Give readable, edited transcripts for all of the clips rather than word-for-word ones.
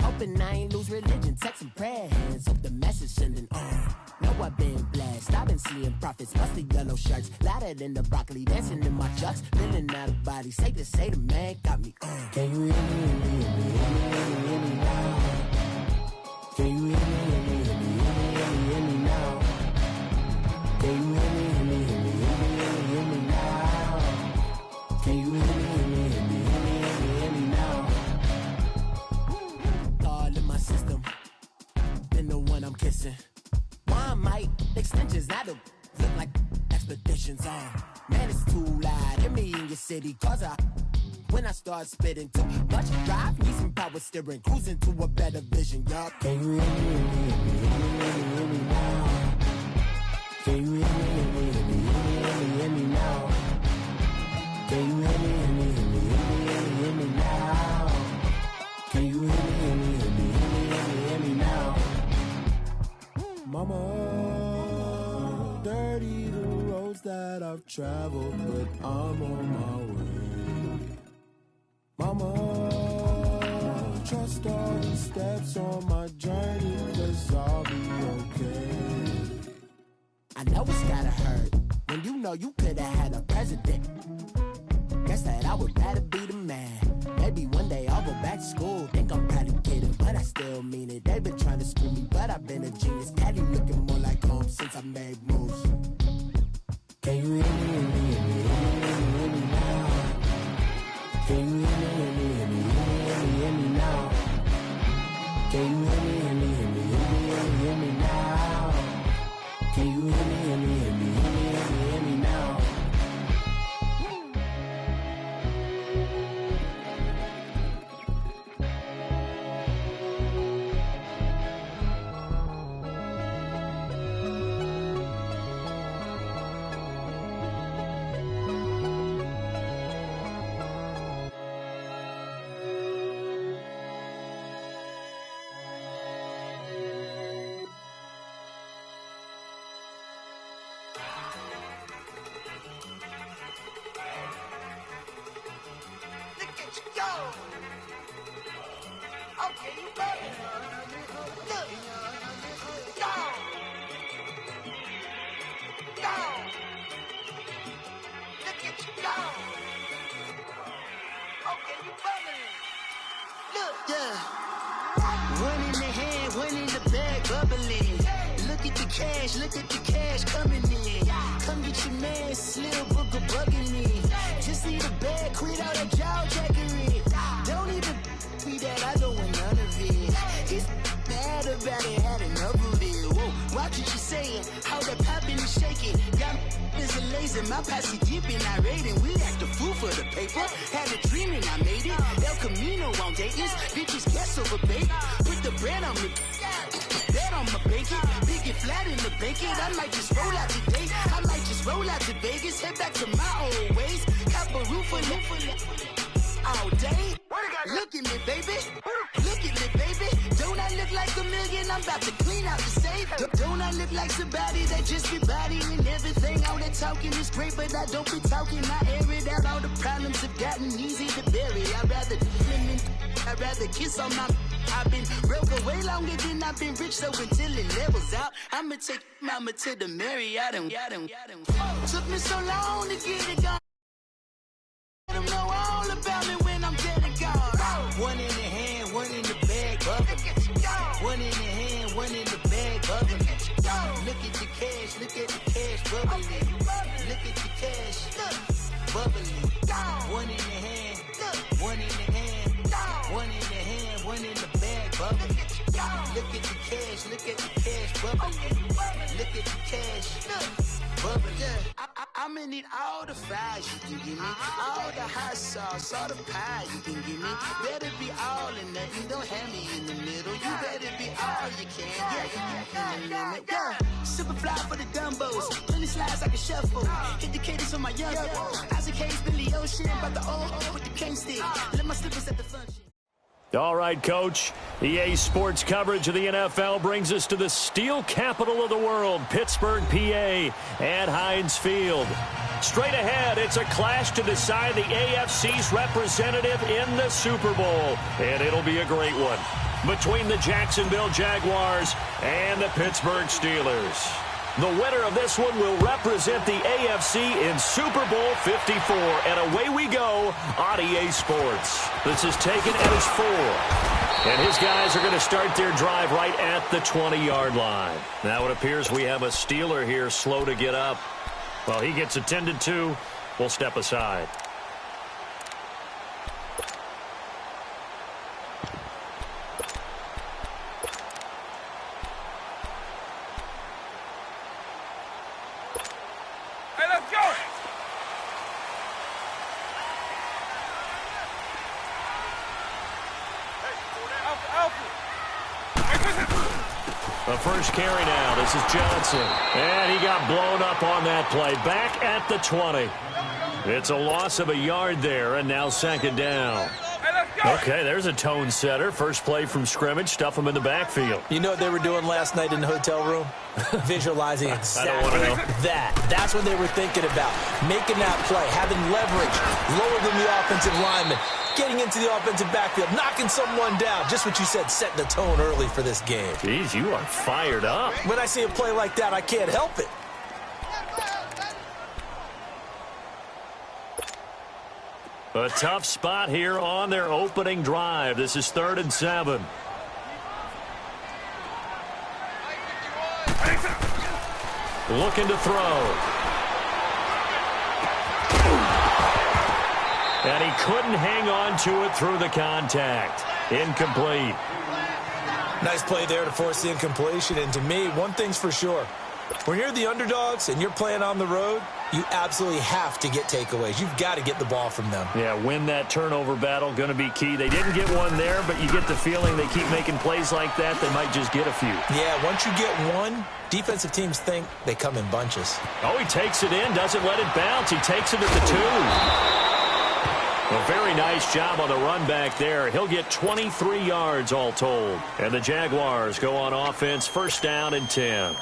Hoping I ain't lose religion, text and prayer hands, hope the message sending on. Know I've been blessed, I've been seeing prophets, busted yellow shirts, louder than the broccoli, dancing in my chucks, feeling out of body, say the man got me on. Can you hear me, hear me now? Can you hear me, hear me now? Can you hear me, hear me now? Can you hear me, hear me now? All in my system, been the one I'm kissing. One might extensions that'll look like expeditions on. Man, it's too loud. Hear me in your city, cause when I start spitting too much drive, need some power steering, cruising to a better vision, y'all. Can you hear me now? Can you hear me now? Can you hear me now? Can you hear me now? Mama, dirty the roads that I've traveled, but I'm on my way. Mama, trust all the steps on my journey, 'cause I'll be okay. I know it's gotta hurt when you know you could've had a president. Guess that I would rather be the man. Maybe one day I'll go back to school. Think I'm probably kidding, but I still mean it. They've been trying to screw me, but I've been a genius. Caddy looking more like home since I made moves. Can you hear me now? Can you hear me now? Can you hear me now? Can you hear me now? Look at the cash coming in. Come get your man, Slim Booker bugging me. Just need a bag, quit all that jaw jackery. Don't even be that, I don't want none of it. It's bad about it, had enough of it. Whoa, watch what you saying, how that poppin' and shaking. Got is a lazy, my posse deep and irate, and we act a fool for the paper. Had a dream and I made it. El Camino on Dayton's, bitches guess over bait. Put the bread on me. Bet on my bacon, big and flat in the bacon. I might just roll out today. I might just roll out to Vegas, head back to my old ways. Cop a roof for all day. Look at me, baby. Look at me, baby. Don't I look like a million? I'm about to clean out the safe. Don't I look like somebody that just be bodying everything? All that talking is great, but I don't be talking. I air it out. All the problems have gotten easy to bury. I'd rather kiss on my. I've been broke way longer than I've been rich, so until it levels out, I'ma take mama to the Marriott and took me so long to get it gone. Let them know all about me when I'm dead and gone. One in the hand, one in the bag, bubbling. One in the hand, one in the bag, bubbling. Look at the cash, bubbling. Look at the cash, bubbling. One in the hand. Look at the cash bubbling. Look at the cash bubbling. I'ma need all the fries you can give me, all the hot sauce, all the pie you can give me. Better be all in nothing, don't have me in the middle. You better be all you can. Yeah. Super fly for the Dumbos, plenty slides I can shuffle. Hit the cadence on my young. Isaac Hayes, Billy Ocean, about the old with the cane stick. Let my slippers at the function. All right, Coach. EA Sports coverage of the NFL brings us to the steel capital of the world, Pittsburgh, PA, at Heinz Field. Straight ahead, it's a clash to decide the AFC's representative in the Super Bowl, and it'll be a great one, between the Jacksonville Jaguars and the Pittsburgh Steelers. The winner of this one will represent the AFC in Super Bowl 54. And away we go on EA Sports. This is taken at his 4. And his guys are going to start their drive right at the 20-yard line. Now it appears we have a Steeler here slow to get up. Well, he gets attended to. We'll step aside. The first carry now. This is Johnson. And he got blown up on that play. Back at the 20. It's a loss of a yard there, and now second down. Okay, there's a tone setter. First play from scrimmage. Stuff him in the backfield. You know what they were doing last night in the hotel room? Visualizing exactly that. That's what they were thinking about. Making that play, having leverage, lower than the offensive lineman, getting into the offensive backfield, knocking someone down. Just what you said, setting the tone early for this game. Jeez, you are fired up. When I see a play like that, I can't help it. A tough spot here on their opening drive. This is 3rd and 7. Looking to throw. And he couldn't hang on to it through the contact. Incomplete. Nice play there to force the incompletion. And to me, one thing's for sure. When you're the underdogs and you're playing on the road, you absolutely have to get takeaways. You've got to get the ball from them. Yeah, win that turnover battle, going to be key. They didn't get one there, but you get the feeling they keep making plays like that, they might just get a few. Yeah, once you get one, defensive teams think they come in bunches. Oh, he takes it in, doesn't let it bounce. He takes it at the 2. A very nice job on the run back there. He'll get 23 yards all told. And the Jaguars go on offense, 1st down and 10.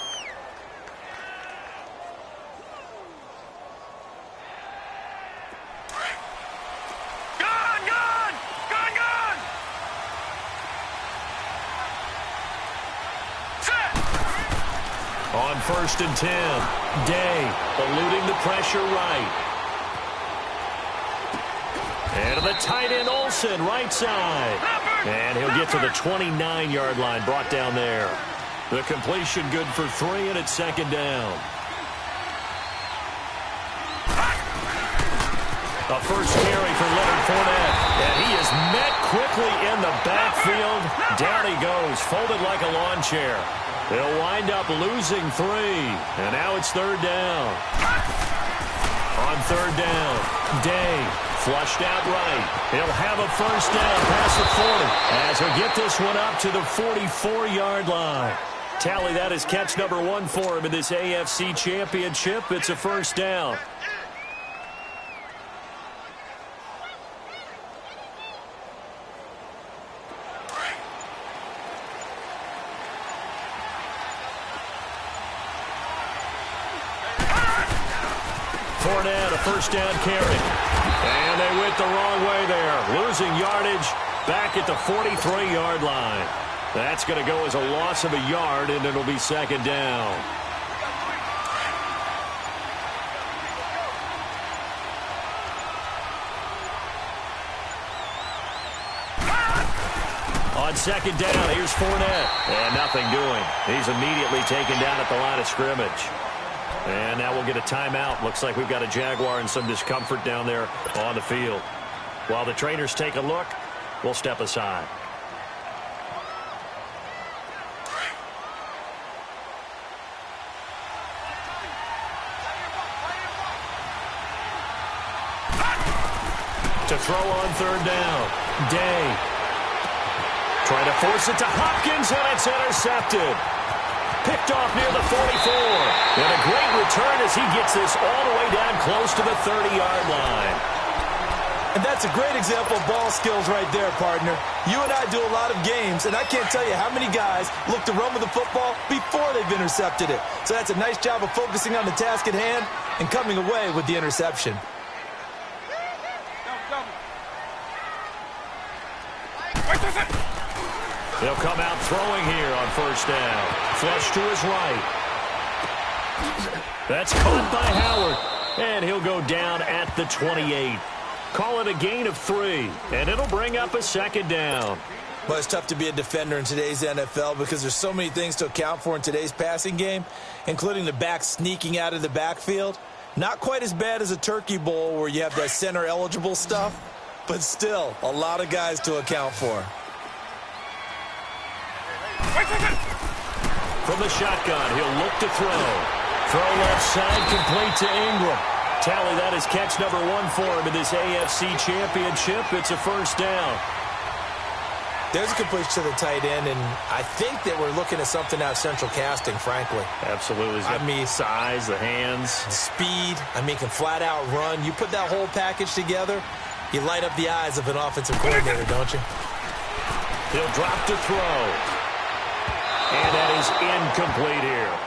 On 1st and 10, Day eluding the pressure right. And to the tight end, Olsen, right side. And he'll get to the 29-yard line, brought down there. The completion good for 3, and it's 2nd down. A first carry for Leonard Fournette. And he is met quickly in the backfield. Down he goes, folded like a lawn chair. They'll wind up losing 3. And now it's 3rd down. On 3rd down, Day flushed out right. He'll have a 1st down past the 40 as he'll get this one up to the 44-yard line. Tally, that is catch number 1 for him in this AFC Championship. It's a 1st down. Fournette, a 1st down carry. And they went the wrong way there. Losing yardage back at the 43-yard line. That's going to go as a loss of a yard, and it'll be 2nd down. On 2nd down, here's Fournette. And nothing doing. He's immediately taken down at the line of scrimmage. And now we'll get a timeout. Looks like we've got a Jaguar in some discomfort down there on the field. While the trainers take a look, we'll step aside. To throw on third down. Day. Trying to force it to Hopkins, and it's intercepted. Picked off near the 44. And a great return as he gets this all the way down close to the 30-yard line. And that's a great example of ball skills right there, partner. You and I do a lot of games, and I can't tell you how many guys look to run with the football before they've intercepted it. So that's a nice job of focusing on the task at hand and coming away with the interception. They'll come out throwing here on first down. Flush to his right. That's caught by Howard, and he'll go down at the 28. Call it a gain of 3, and it'll bring up a second down. Well, it's tough to be a defender in today's NFL because there's so many things to account for in today's passing game, including the back sneaking out of the backfield. Not quite as bad as a turkey bowl where you have that center-eligible stuff, but still a lot of guys to account for. From the shotgun, he'll look to throw. Throw left side, complete to Ingram. Tally, that is catch number 1 for him in this AFC Championship. It's a first down. There's a completion to the tight end, and I think that we're looking at something out of central casting, frankly. Absolutely. I mean, size, the hands. Speed. I mean, can flat out run. You put that whole package together, you light up the eyes of an offensive coordinator, don't you? He'll drop to throw. And that is incomplete here.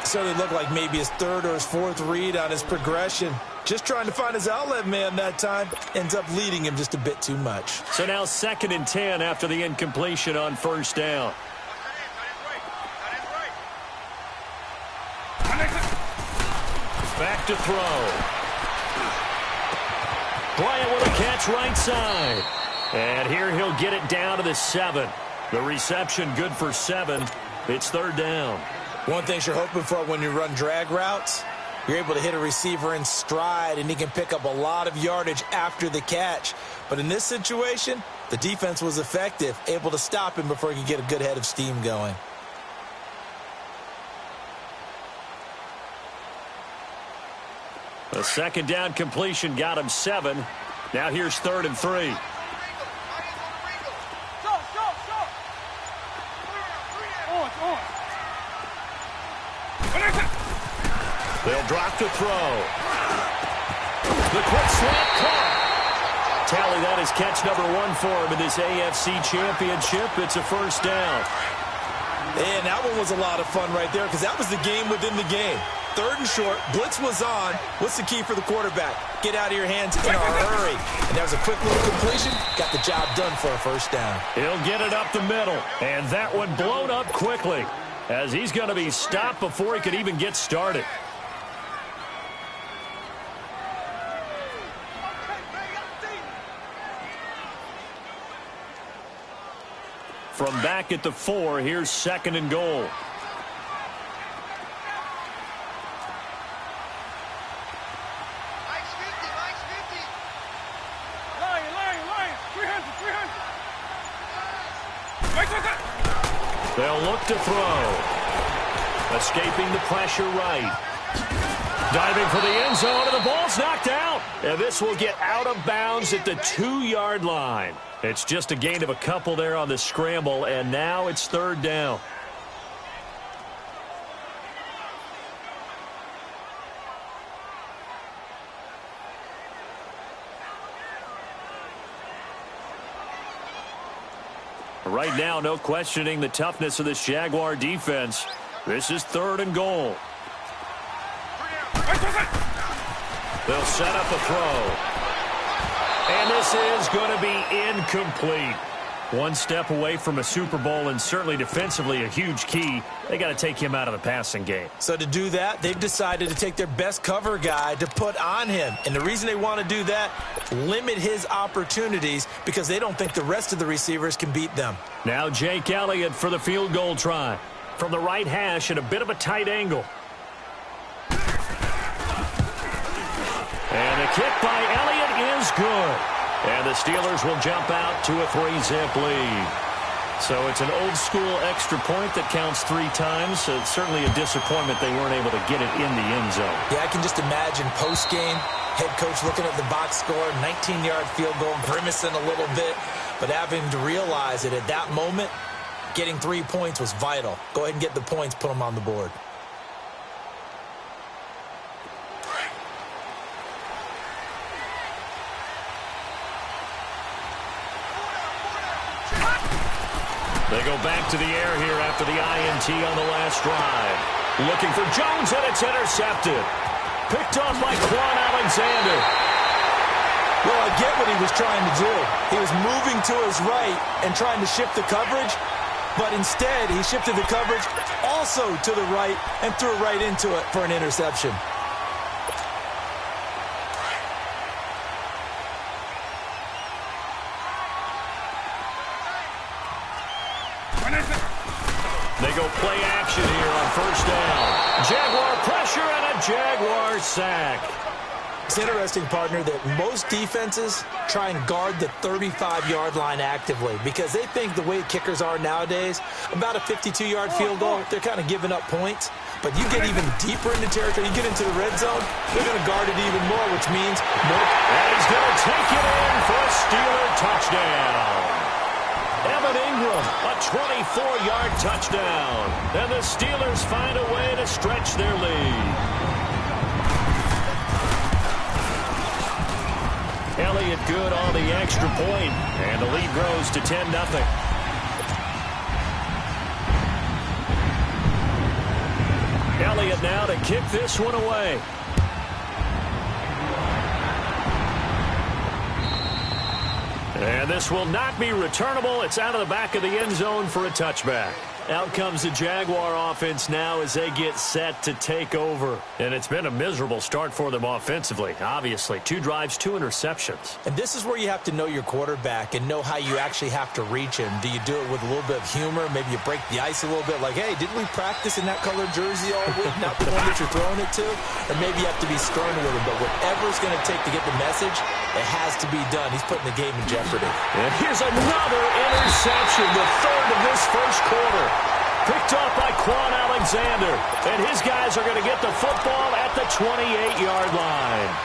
So it looked like maybe his third or his fourth read on his progression. Just trying to find his outlet man that time. Ends up leading him just a bit too much. So now 2nd and 10 after the incompletion on first down. Back to throw. Bryant with a catch right side. And here he'll get it down to the 7. The reception good for 7. It's third down. One thing you're hoping for when you run drag routes, you're able to hit a receiver in stride, and he can pick up a lot of yardage after the catch. But in this situation, the defense was effective, able to stop him before he could get a good head of steam going. The second down completion got him 7. Now here's 3rd and 3. They'll drop to throw. The quick slant caught. Tally, that is catch number 1 for him in this AFC Championship. It's a first down. And that one was a lot of fun right there because that was the game within the game. 3rd and short, blitz was on. What's the key for the quarterback? Get out of your hands in a hurry. And that was a quick little completion. Got the job done for a first down. He'll get it up the middle. And that one blown up quickly as he's going to be stopped before he could even get started. From back at the 4, here's 2nd and goal. They'll look to throw. Escaping the pressure right. Diving for the end zone, and the ball's knocked out. And this will get out of bounds at the 2-yard line. It's just a gain of a couple there on the scramble, and now it's 3rd down. Right now, no questioning the toughness of this Jaguar defense. This is 3rd and goal. They'll set up a throw. And this is going to be incomplete. One step away from a Super Bowl, and certainly defensively a huge key. They got to take him out of the passing game. So to do that, they've decided to take their best cover guy to put on him. And the reason they want to do that, limit his opportunities because they don't think the rest of the receivers can beat them. Now Jake Elliott for the field goal try. From the right hash at a bit of a tight angle. And the kick by Elliott is good. And the Steelers will jump out to a 3-zip lead. So it's an old-school extra point that counts 3 times. So it's certainly a disappointment they weren't able to get it in the end zone. Yeah, I can just imagine post-game, head coach looking at the box score, 19-yard field goal, grimacing a little bit, but having to realize that at that moment, getting 3 points was vital. Go ahead and get the points, put them on the board. They go back to the air here after the INT on the last drive. Looking for Jones, and it's intercepted. Picked off by Quan Alexander. Well, I get what he was trying to do. He was moving to his right and trying to shift the coverage, but instead he shifted the coverage also to the right and threw right into it for an interception. They go play action here on first down. Jaguar pressure and a Jaguar sack. It's interesting, partner, that most defenses try and guard the 35-yard line actively because they think the way kickers are nowadays, about a 52-yard field goal, they're kind of giving up points. But you get even deeper into territory, you get into the red zone, they're going to guard it even more, which means more. And he's going to take it in for a Steeler touchdown. Evan Ingram, a 24-yard touchdown. And the Steelers find a way to stretch their lead. Elliott good on the extra point, and the lead grows to 10-0. Elliott now to kick this one away. And this will not be returnable. It's out of the back of the end zone for a touchback. Out comes the Jaguar offense now as they get set to take over. And it's been a miserable start for them offensively, obviously. 2 drives, 2 interceptions. And this is where you have to know your quarterback and know how you actually have to reach him. Do you do it with a little bit of humor? Maybe you break the ice a little bit like, hey, didn't we practice in that colored jersey all week? Not the one that you're throwing it to? Or maybe you have to be stern with him. But whatever it's going to take to get the message, it has to be done. He's putting the game in jeopardy. And here's another interception, the third of this first quarter. Picked off by Quan Alexander. And his guys are going to get the football at the 28-yard line.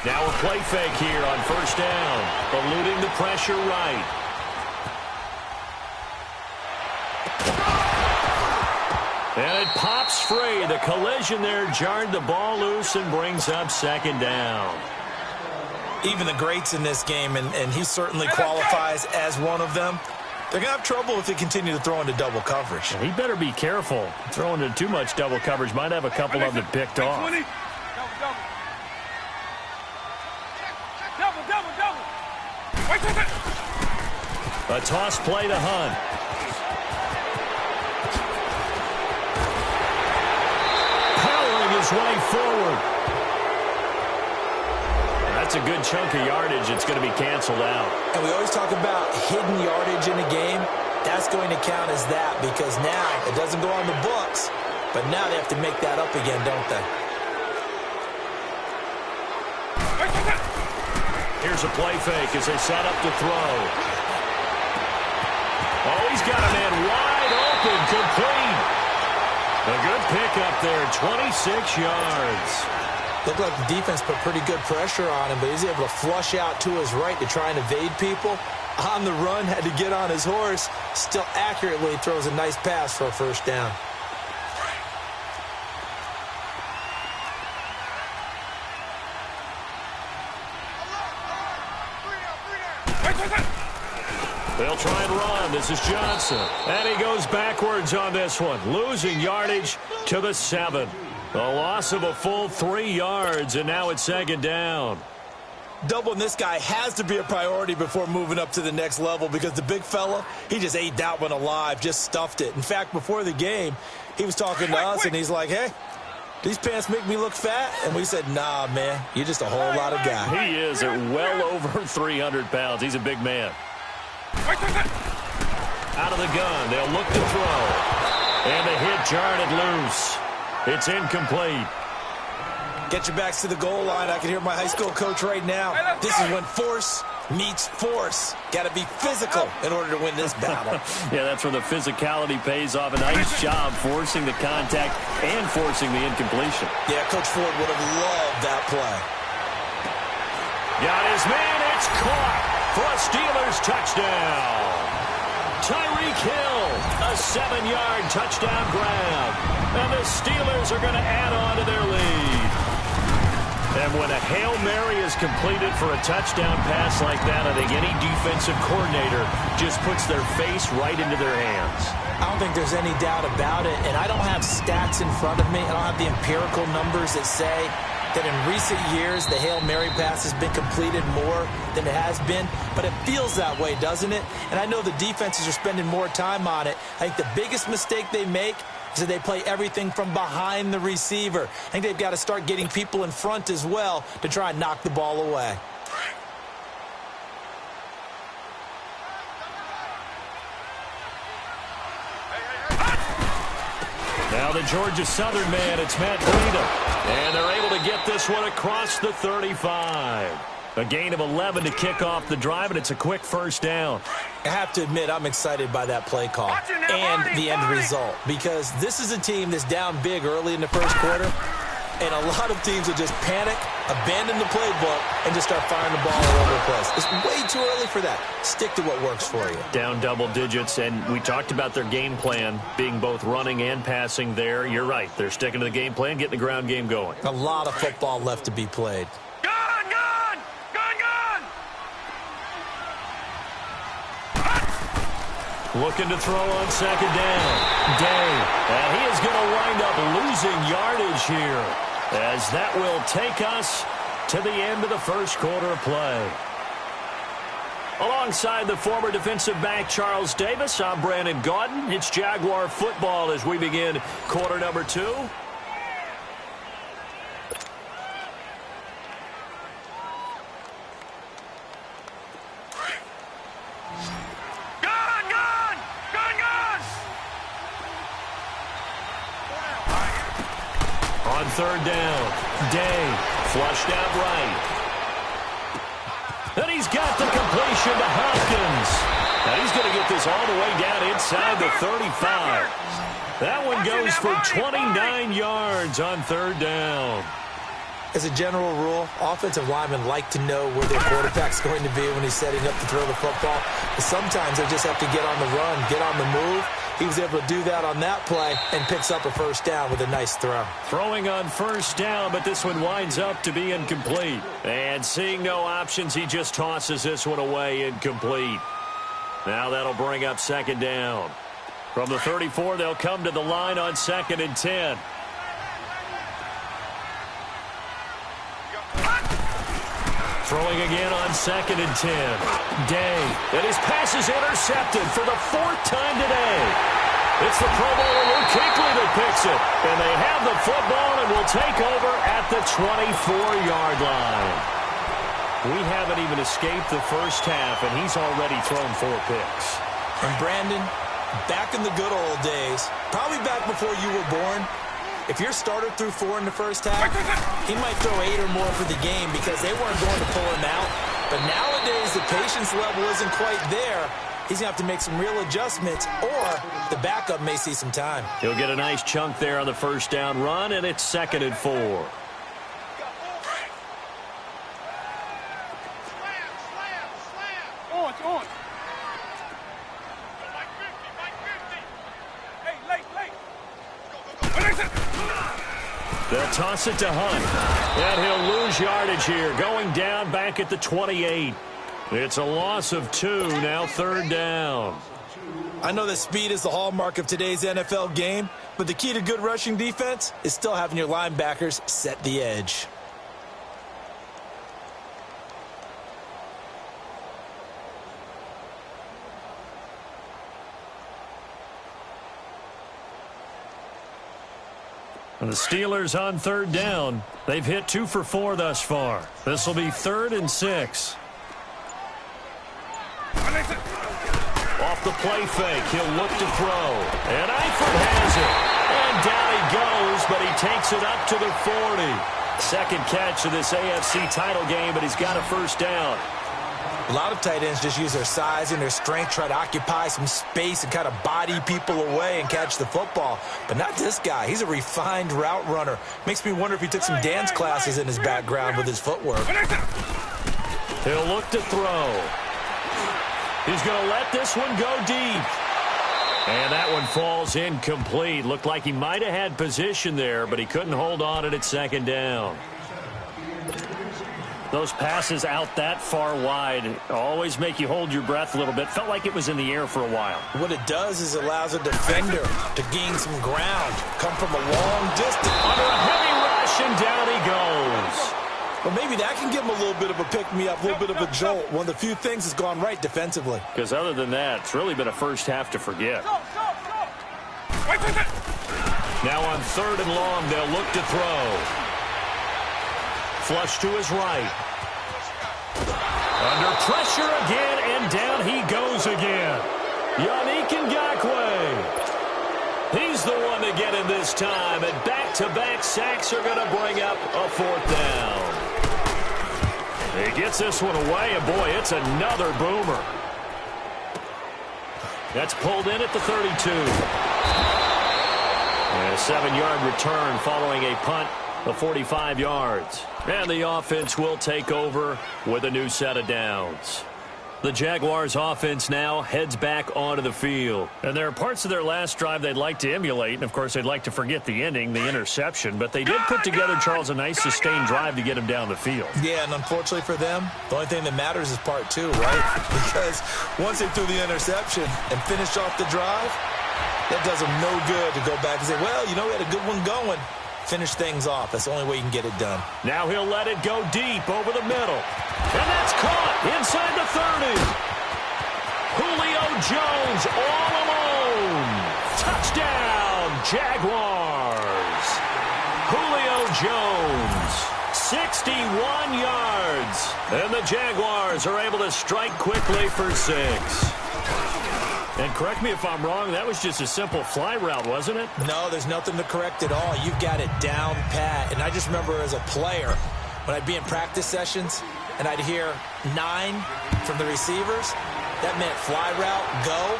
Now a play fake here on first down. Eluding the pressure right. And it pops free. The collision there jarred the ball loose and brings up second down. Even the greats in this game, and he certainly qualifies as one of them, they're going to have trouble if they continue to throw into double coverage. He better be careful. Throwing into too much double coverage might have a couple of them picked off. A toss play to Hunt. Powering his way forward. That's a good chunk of yardage. It's going to be canceled out. And we always talk about hidden yardage in a game. That's going to count as that because now it doesn't go on the books, but now they have to make that up again, don't they? Here's a play fake as they set up to throw. Oh, he's got a man wide open, complete. A good pickup there, 26 yards. Looked like the defense put pretty good pressure on him, but he's able to flush out to his right to try and evade people. On the run, had to get on his horse. Still accurately throws a nice pass for a first down. They'll try and run. This is Johnson. And he goes backwards on this one, losing yardage to the 7. A loss of a full 3 yards, and now it's second down. Doubling this guy has to be a priority before moving up to the next level because the big fella, he just ate that one alive, just stuffed it. In fact, before the game, he was talking to us, and he's like, hey, these pants make me look fat? And we said, nah, man, you're just a whole lot of guy. He is at well over 300 pounds. He's a big man. Out of the gun. They'll look to throw. And the hit jarred it loose. It's incomplete. Get your backs to the goal line. I can hear my high school coach right now. This is when force meets force. Got to be physical in order to win this battle. Yeah, that's where the physicality pays off. A nice job forcing the contact and forcing the incompletion. Yeah, Coach Ford would have loved that play. Got his man. It's caught for a Steelers touchdown. Tyreek Hill, a 7-yard touchdown grab. And the Steelers are going to add on to their lead. And when a Hail Mary is completed for a touchdown pass like that, I think any defensive coordinator just puts their face right into their hands. I don't think there's any doubt about it, and I don't have stats in front of me. I don't have the empirical numbers that say that in recent years the Hail Mary pass has been completed more than it has been, but it feels that way, doesn't it? And I know the defenses are spending more time on it. I think the biggest mistake they make is that they play everything from behind the receiver. I think they've got to start getting people in front as well to try and knock the ball away. Now the Georgia Southern man, it's Matt Breida. And they're able to get this one across the 35. A gain of 11 to kick off the drive, and it's a quick first down. I have to admit, I'm excited by that play call and the end result, because this is a team that's down big early in the first quarter, and a lot of teams will just panic, abandon the playbook, and just start firing the ball all over the place. It's way too early for that. Stick to what works for you. Down double digits, and we talked about their game plan being both running and passing there. You're right. They're sticking to the game plan, getting the ground game going. A lot of football left to be played. Looking to throw on second down. Day. And he is going to wind up losing yardage here, as that will take us to the end of the first quarter of play. Alongside the former defensive back Charles Davis, I'm Brandon Gaudin. It's Jaguar football as we begin quarter number 2. On third down, Day flushed out right. And he's got the completion to Hopkins. And he's going to get this all the way down inside the 35. That one goes for 29 yards on third down. As a general rule, offensive linemen like to know where their quarterback's going to be when he's setting up to throw the football. But sometimes they just have to get on the run, get on the move. He was able to do that on that play and picks up a first down with a nice throw. Throwing on first down, but this one winds up to be incomplete. And seeing no options, he just tosses this one away, incomplete. Now that'll bring up second down. From the 34, they'll come to the line on 2nd and 10. Throwing again on 2nd and 10. Day. And his pass is intercepted for the 4th time today. It's the Pro Bowler Luke Kuechly that picks it. And they have the football and will take over at the 24-yard line. We haven't even escaped the first half, and he's already thrown 4 picks. And Brandon, back in the good old days, probably back before you were born, if your starter threw 4 in the first half, he might throw 8 or more for the game because they weren't going to pull him out. But nowadays, the patience level isn't quite there. He's going to have to make some real adjustments, or the backup may see some time. He'll get a nice chunk there on the first down run, and it's 2nd and 4. They'll toss it to Hunt. And he'll lose yardage here, going down back at the 28. It's a loss of 2, now 3rd down. I know that speed is the hallmark of today's NFL game, but the key to good rushing defense is still having your linebackers set the edge. And the Steelers on 3rd down. They've hit 2 for 4 thus far. This will be 3rd and 6. Off off the play fake. He'll look to throw. And Eifert has it. And down he goes, but he takes it up to the 40. Second catch of this AFC title game, but he's got a first down. A lot of tight ends just use their size and their strength, try to occupy some space and kind of body people away and catch the football. But not this guy. He's a refined route runner. Makes me wonder if he took some dance classes in his background with his footwork. He'll look to throw. He's going to let this one go deep. And that one falls incomplete. Looked like he might have had position there, but he couldn't hold on at second down. Those passes out that far wide always make you hold your breath a little bit. Felt like it was in the air for a while. What it does is allows a defender to gain some ground, come from a long distance. Under a heavy rush, and down he goes. Well, maybe that can give him a little bit of a pick-me-up, a little bit of a jolt. One of the few things that's gone right defensively. Because other than that, it's really been a first half to forget. Now on 3rd and long, they'll look to throw. Flush to his right. Under pressure again, and down he goes again. Yannick Ngakoue. He's the one to get in this time, and back-to-back sacks are going to bring up a 4th down. He gets this one away, and boy, it's another boomer. That's pulled in at the 32. And a 7-yard return following a punt of 45 yards. And the offense will take over with a new set of downs. The Jaguars offense now heads back onto the field. And there are parts of their last drive they'd like to emulate. And, of course, they'd like to forget the ending, the interception. But they did put together, Charles, a nice sustained drive to get him down the field. Yeah, and unfortunately for them, the only thing that matters is part 2, right? Because once they threw the interception and finished off the drive, that does them no good to go back and say, well, you know, we had a good one going. Finish things off. That's the only way you can get it done. Now he'll let it go deep over the middle. And that's caught inside the 30. Julio Jones all alone. Touchdown, Jaguars. Julio Jones, 61 yards. And the Jaguars are able to strike quickly for 6. And correct me if I'm wrong, that was just a simple fly route, wasn't it? No, there's nothing to correct at all. You've got it down pat. And I just remember as a player, when I'd be in practice sessions and I'd hear 9 from the receivers, that meant fly route, go,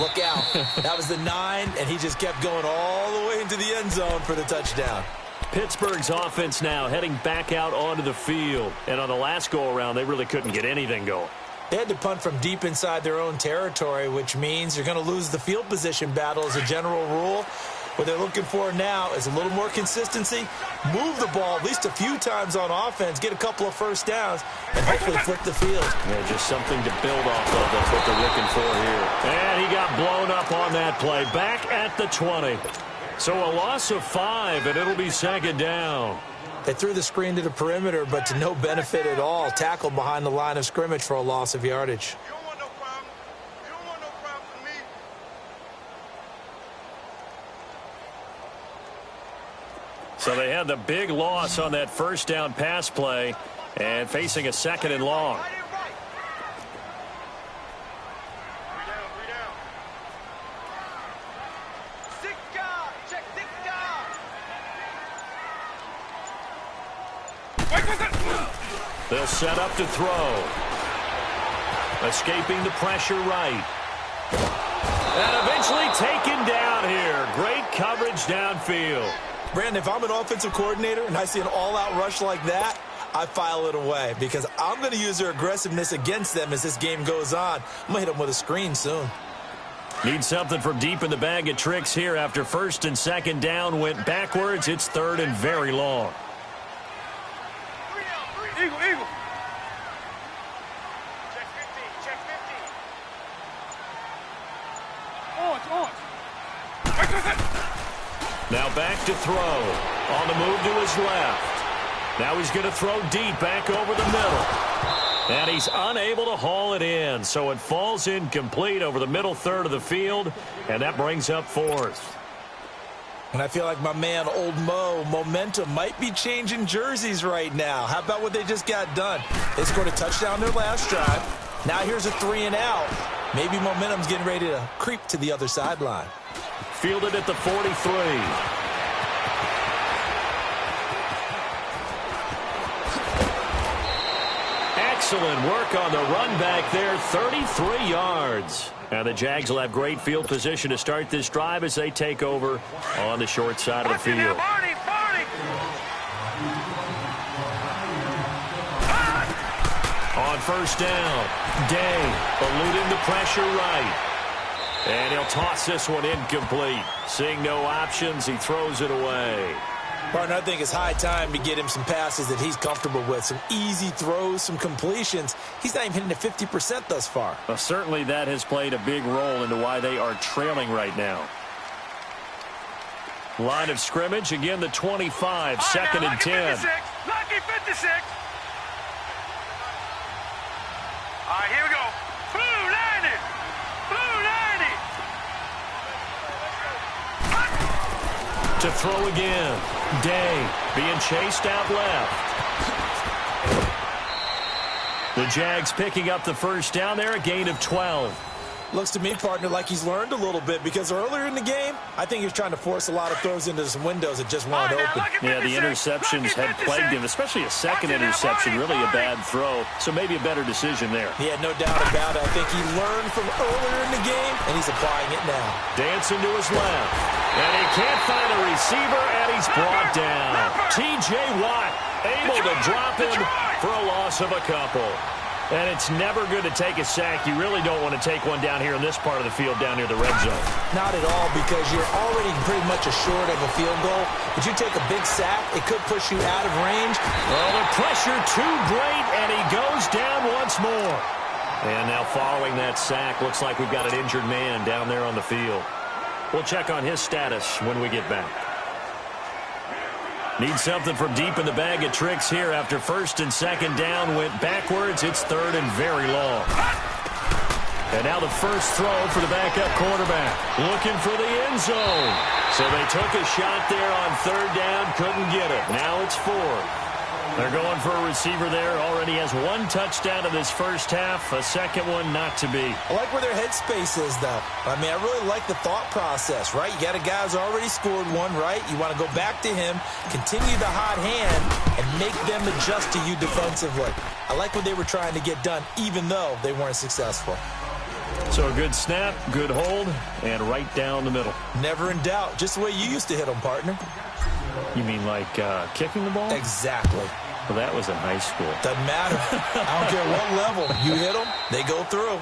look out. That was the 9, and he just kept going all the way into the end zone for the touchdown. Pittsburgh's offense now heading back out onto the field. And on the last go-around, they really couldn't get anything going. They had to punt from deep inside their own territory, which means you're going to lose the field position battle as a general rule. What they're looking for now is a little more consistency, move the ball at least a few times on offense, get a couple of first downs, and hopefully flip the field. Yeah, just something to build off of. That's what they're looking for here. And he got blown up on that play. Back at the 20. So a loss of 5, and it'll be 2nd down. They threw the screen to the perimeter, but to no benefit at all. Tackled behind the line of scrimmage for a loss of yardage. You don't want no problem. You don't want no problem with me. So they had the big loss on that first down pass play and facing a 2nd and long. They'll set up to throw. Escaping the pressure right. And eventually taken down here. Great coverage downfield. Brandon, if I'm an offensive coordinator and I see an all-out rush like that, I file it away because I'm going to use their aggressiveness against them as this game goes on. I'm going to hit them with a screen soon. Need something from deep in the bag of tricks here after 1st and 2nd down went backwards. It's 3rd and very long. Eagle. Check 15. Now back to throw. On the move to his left. Now he's going to throw deep back over the middle. And he's unable to haul it in. So it falls incomplete over the middle 3rd of the field. And that brings up 4th. And I feel like my man, Old Mo, momentum might be changing jerseys right now. How about what they just got done? They scored a touchdown their last drive. Now here's a 3 and out. Maybe momentum's getting ready to creep to the other sideline. Fielded at the 43. Excellent work on the run back there, 33 yards. Now the Jags will have great field position to start this drive as they take over on the short side of the field. On first down, Day eluding the pressure right. And he'll toss this one incomplete. Seeing no options, he throws it away. Partner, I think it's high time to get him some passes that he's comfortable with. Some easy throws, some completions. He's not even hitting at 50% thus far. Well, certainly that has played a big role into why they are trailing right now. Line of scrimmage, again the 25, second and 10. Lucky 56. All right, here we go. Blue 90. Blue 90. To throw again. Day being chased out left. The Jags picking up the first down there, a gain of 12. Looks to me, partner, like he's learned a little bit because earlier in the game, I think he was trying to force a lot of throws into some windows that just weren't open. Yeah, the interceptions had plagued him, especially a second interception, really a bad throw, so maybe a better decision there. Yeah, no doubt about it. I think he learned from earlier in the game, and he's applying it now. Dancing to his left, and he can't find a receiver, and he's brought down. T.J. Watt able to drop him for a loss of a couple. And it's never good to take a sack. You really don't want to take one down here in this part of the field down near the red zone. Not at all, because you're already pretty much assured of a field goal. But you take a big sack, it could push you out of range. Well, the pressure too great, and he goes down once more. And now following that sack, looks like we've got an injured man down there on the field. We'll check on his status when we get back. Need something from deep in the bag of tricks here after first and second down went backwards. It's third and very long. And now the first throw for the backup quarterback. Looking for the end zone. So they took a shot there on third down, couldn't get it. Now it's fourth. They're going for a receiver there. Already has one touchdown in this first half. A second one not to be. I like where their headspace is, though. I mean, I really like the thought process, right? You got a guy who's already scored one, right? You want to go back to him, continue the hot hand, and make them adjust to you defensively. I like what they were trying to get done, even though they weren't successful. So a good snap, good hold, and right down the middle. Never in doubt. Just the way you used to hit them, partner. You mean like kicking the ball? Exactly. Well, that was in high school. Doesn't matter. I don't care what level. You hit them, they go through.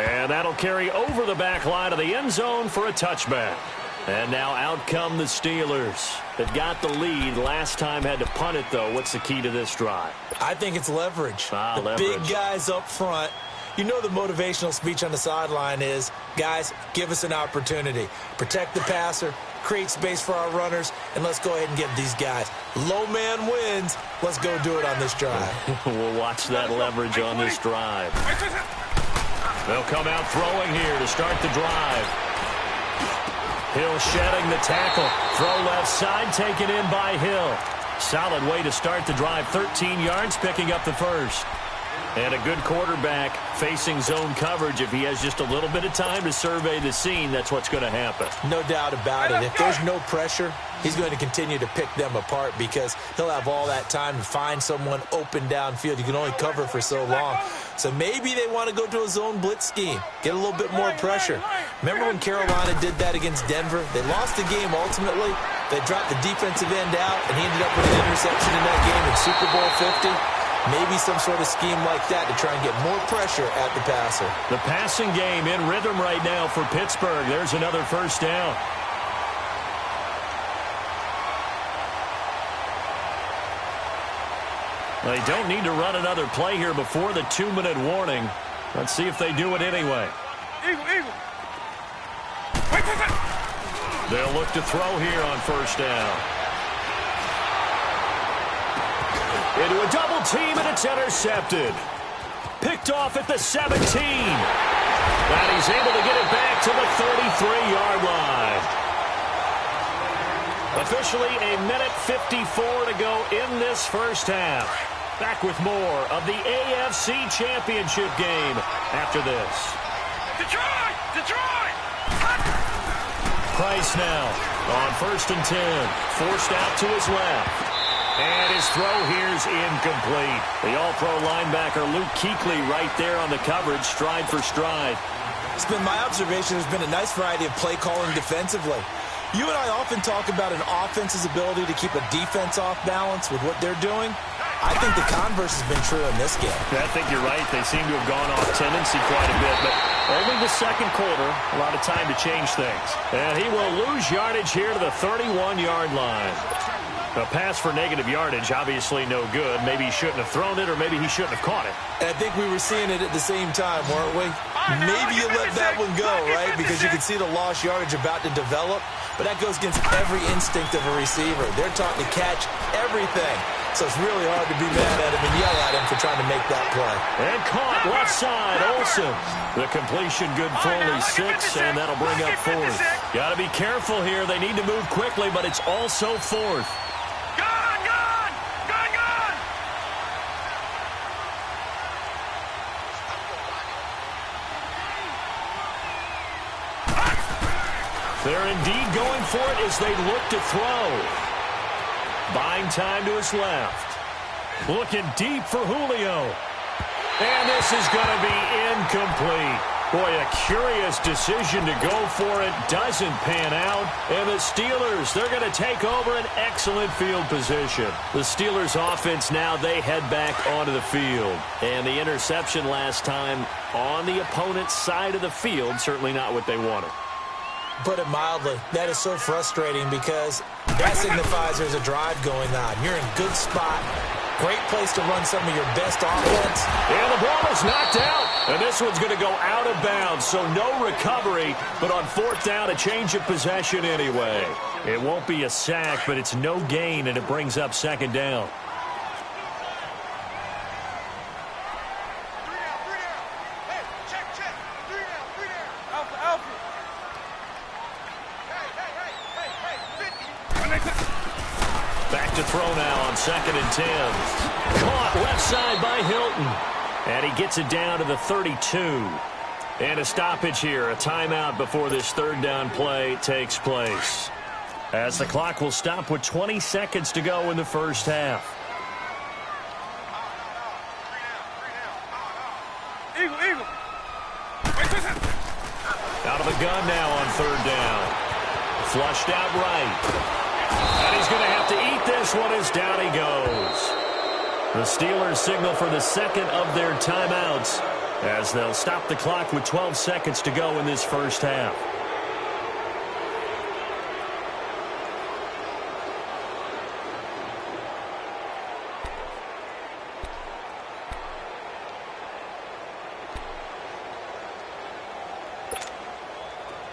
And that'll carry over the back line of the end zone for a touchback. And now out come the Steelers. They've got the lead. Last time had to punt it, though. What's the key to this drive? I think it's leverage. Leverage. Big guys up front. You know the motivational speech on the sideline is, guys, give us an opportunity. Protect the passer, create space for our runners, and let's go ahead and get these guys. Low man wins. Let's go do it on this drive. We'll watch that leverage on this drive. They'll come out throwing here to start the drive. Hill shedding the tackle. Throw left side, taken in by Hill. Solid way to start the drive. 13 yards, picking up the first. And a good quarterback facing zone coverage. If he has just a little bit of time to survey the scene, that's what's going to happen. No doubt about it. If there's no pressure, he's going to continue to pick them apart because he'll have all that time to find someone open downfield. You can only cover for so long. So maybe they want to go to a zone blitz scheme, get a little bit more pressure. Remember when Carolina did that against Denver? They lost the game ultimately. They dropped the defensive end out, and he ended up with an interception in that game in Super Bowl 50. Maybe some sort of scheme like that to try and get more pressure at the passer. The passing game in rhythm right now for Pittsburgh. There's another first down. They don't need to run another play here before the 2-minute warning. Let's see if they do it anyway. Eagle. They'll look to throw here on first down. Into a double team, and it's intercepted. Picked off at the 17. And he's able to get it back to the 33-yard line. Officially a minute 54 to go in this first half. Back with more of the AFC Championship game after this. Detroit! Detroit! Price now on 1st and 10. Forced out to his left. And his throw here's incomplete. The all-pro linebacker Luke Kuechly right there on the coverage, stride for stride. It's been my observation there's been a nice variety of play calling defensively. You and I often talk about an offense's ability to keep a defense off balance with what they're doing. I think the converse has been true in this game. I think you're right. They seem to have gone off tendency quite a bit, but only the second quarter, a lot of time to change things. And he will lose yardage here to the 31-yard line. A pass for negative yardage, obviously no good. Maybe he shouldn't have thrown it, or maybe he shouldn't have caught it. And I think we were seeing it at the same time, weren't we? Maybe you let that one go, right? Because you can see the lost yardage about to develop. But that goes against every instinct of a receiver. They're taught to catch everything. So it's really hard to be mad at him and yell at him for trying to make that play. And caught left side, Olsen. The completion good for only 6, and that'll bring up 4th. Got to be careful here. They need to move quickly, but it's also 4th. They're indeed going for it as they look to throw. Buying time to his left. Looking deep for Julio. And this is going to be incomplete. Boy, a curious decision to go for it. Doesn't pan out. And the Steelers, they're going to take over an excellent field position. The Steelers offense now, they head back onto the field. And the interception last time on the opponent's side of the field, certainly not what they wanted. Put it mildly, that is so frustrating because that signifies there's a drive going on. You're in good spot. Great place to run some of your best offense. And the ball is knocked out. And this one's going to go out of bounds, so no recovery. But on 4th down, a change of possession anyway. It won't be a sack, but it's no gain, and it brings up 2nd down. Back to throw now on 2nd and 10. Caught left side by Hilton. And he gets it down to the 32. And a stoppage here, a timeout before this 3rd down play takes place. As the clock will stop with 20 seconds to go in the first half. Eagle. Out of the gun now on 3rd down. Flushed out right. And he's going to have to eat this one as down he goes. The Steelers signal for the 2nd of their timeouts as they'll stop the clock with 12 seconds to go in this first half.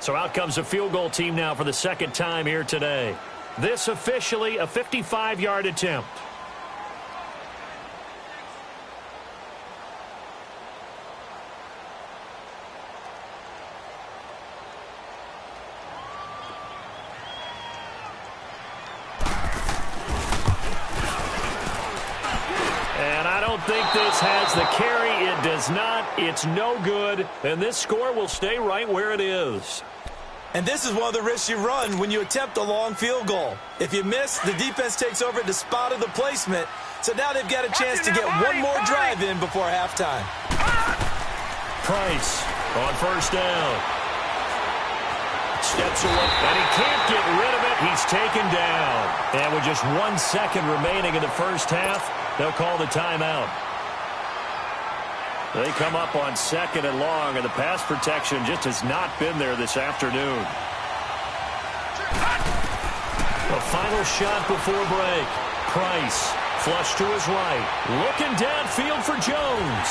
So out comes a field goal team now for the 2nd time here today. This officially a 55-yard attempt. And I don't think this has the carry. It does not. It's no good. And this score will stay right where it is. And this is one of the risks you run when you attempt a long field goal. If you miss, the defense takes over at the spot of the placement. So now they've got a chance to get one more drive in before halftime. Price on 1st down. Steps away, and he can't get rid of it. He's taken down. And with just 1 second remaining in the first half, they'll call the timeout. They come up on 2nd and long, and the pass protection just has not been there this afternoon. The final shot before break. Price, flush to his right. Looking downfield for Jones.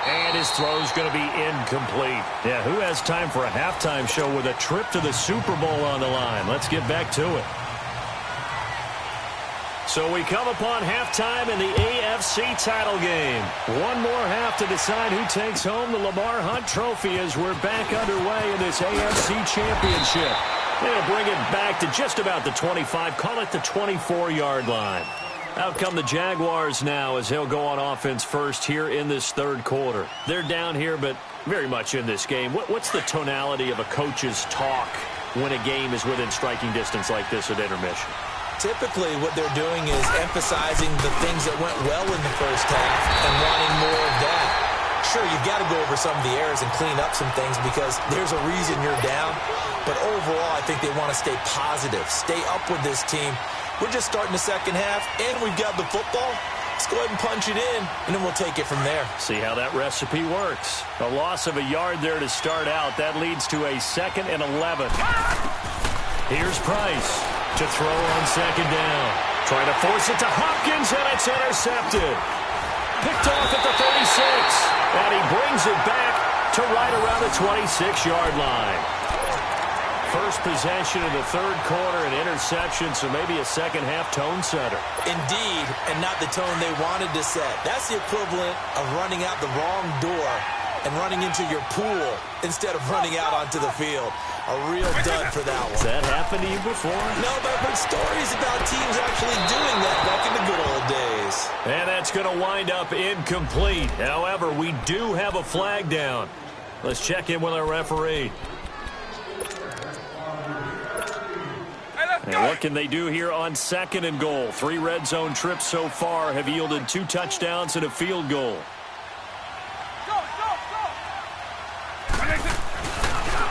And his throw's going to be incomplete. Yeah, who has time for a halftime show with a trip to the Super Bowl on the line? Let's get back to it. So we come upon halftime in the AFC title game. One more half to decide who takes home the Lamar Hunt Trophy as we're back underway in this AFC Championship. They'll bring it back to just about the 25, call it the 24-yard line. Out come the Jaguars now as they'll go on offense first here in this third quarter. They're down here, but very much in this game. What's the tonality of a coach's talk when a game is within striking distance like this at intermission? Typically, what they're doing is emphasizing the things that went well in the first half and wanting more of that. Sure, you've got to go over some of the errors and clean up some things because there's a reason you're down. But overall, I think they want to stay positive, stay up with this team. We're just starting the second half, and we've got the football. Let's go ahead and punch it in, and then we'll take it from there. See how that recipe works. A loss of a yard there to start out. That leads to a 2nd and 11. Here's Price to throw on second down. Trying to force it to Hopkins, and it's intercepted. Picked off at the 36, and he brings it back to right around the 26-yard line. First possession of the third quarter, an interception, so maybe a second-half tone setter. Indeed, and not the tone they wanted to set. That's the equivalent of running out the wrong door and running into your pool instead of running out onto the field. A real dud for that one. Has that happened to you before? No, but I've heard stories about teams actually doing that back in the good old days. And that's going to wind up incomplete. However, we do have a flag down. Let's check in with our referee. And what can they do here on 2nd and goal? 3 red zone trips so far have yielded 2 touchdowns and a field goal.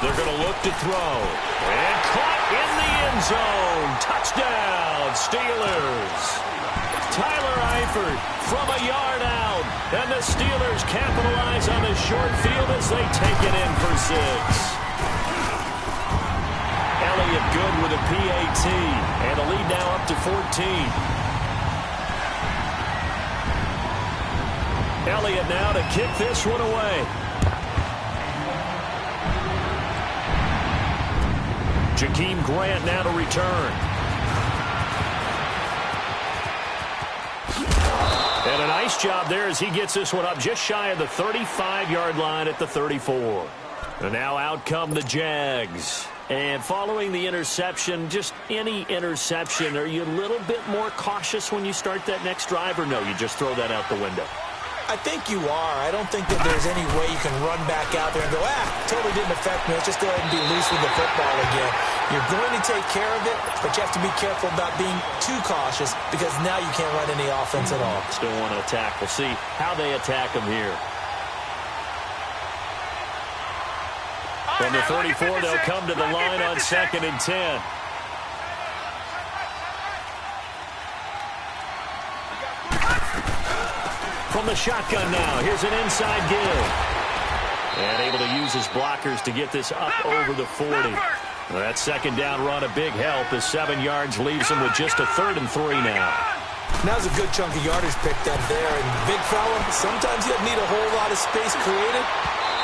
They're going to look to throw. And caught in the end zone. Touchdown, Steelers. Tyler Eifert from a yard out. And the Steelers capitalize on the short field as they take it in for 6. Elliott good with a PAT, and a lead now up to 14. Elliott now to kick this one away. Jakeem Grant now to return. And a nice job there as he gets this one up just shy of the 35-yard line at the 34. And now out come the Jags. And following the interception, just any interception, are you a little bit more cautious when you start that next drive, or no, you just throw that out the window? I think you are. I don't think that there's any way you can run back out there and go, totally didn't affect me. Let's just go ahead and be loose with the football again. You're going to take care of it, but you have to be careful about being too cautious because now you can't run any offense at all. Still want to attack. We'll see how they attack them here. From the 34, they'll come to the line on 2nd and 10. From the shotgun now, here's an inside give. And able to use his blockers to get this up over the 40. That second down run, a big help as 7 yards leaves him with just a 3rd and 3 now. Now's a good chunk of yardage picked up there. And big fella, sometimes you don't need a whole lot of space created.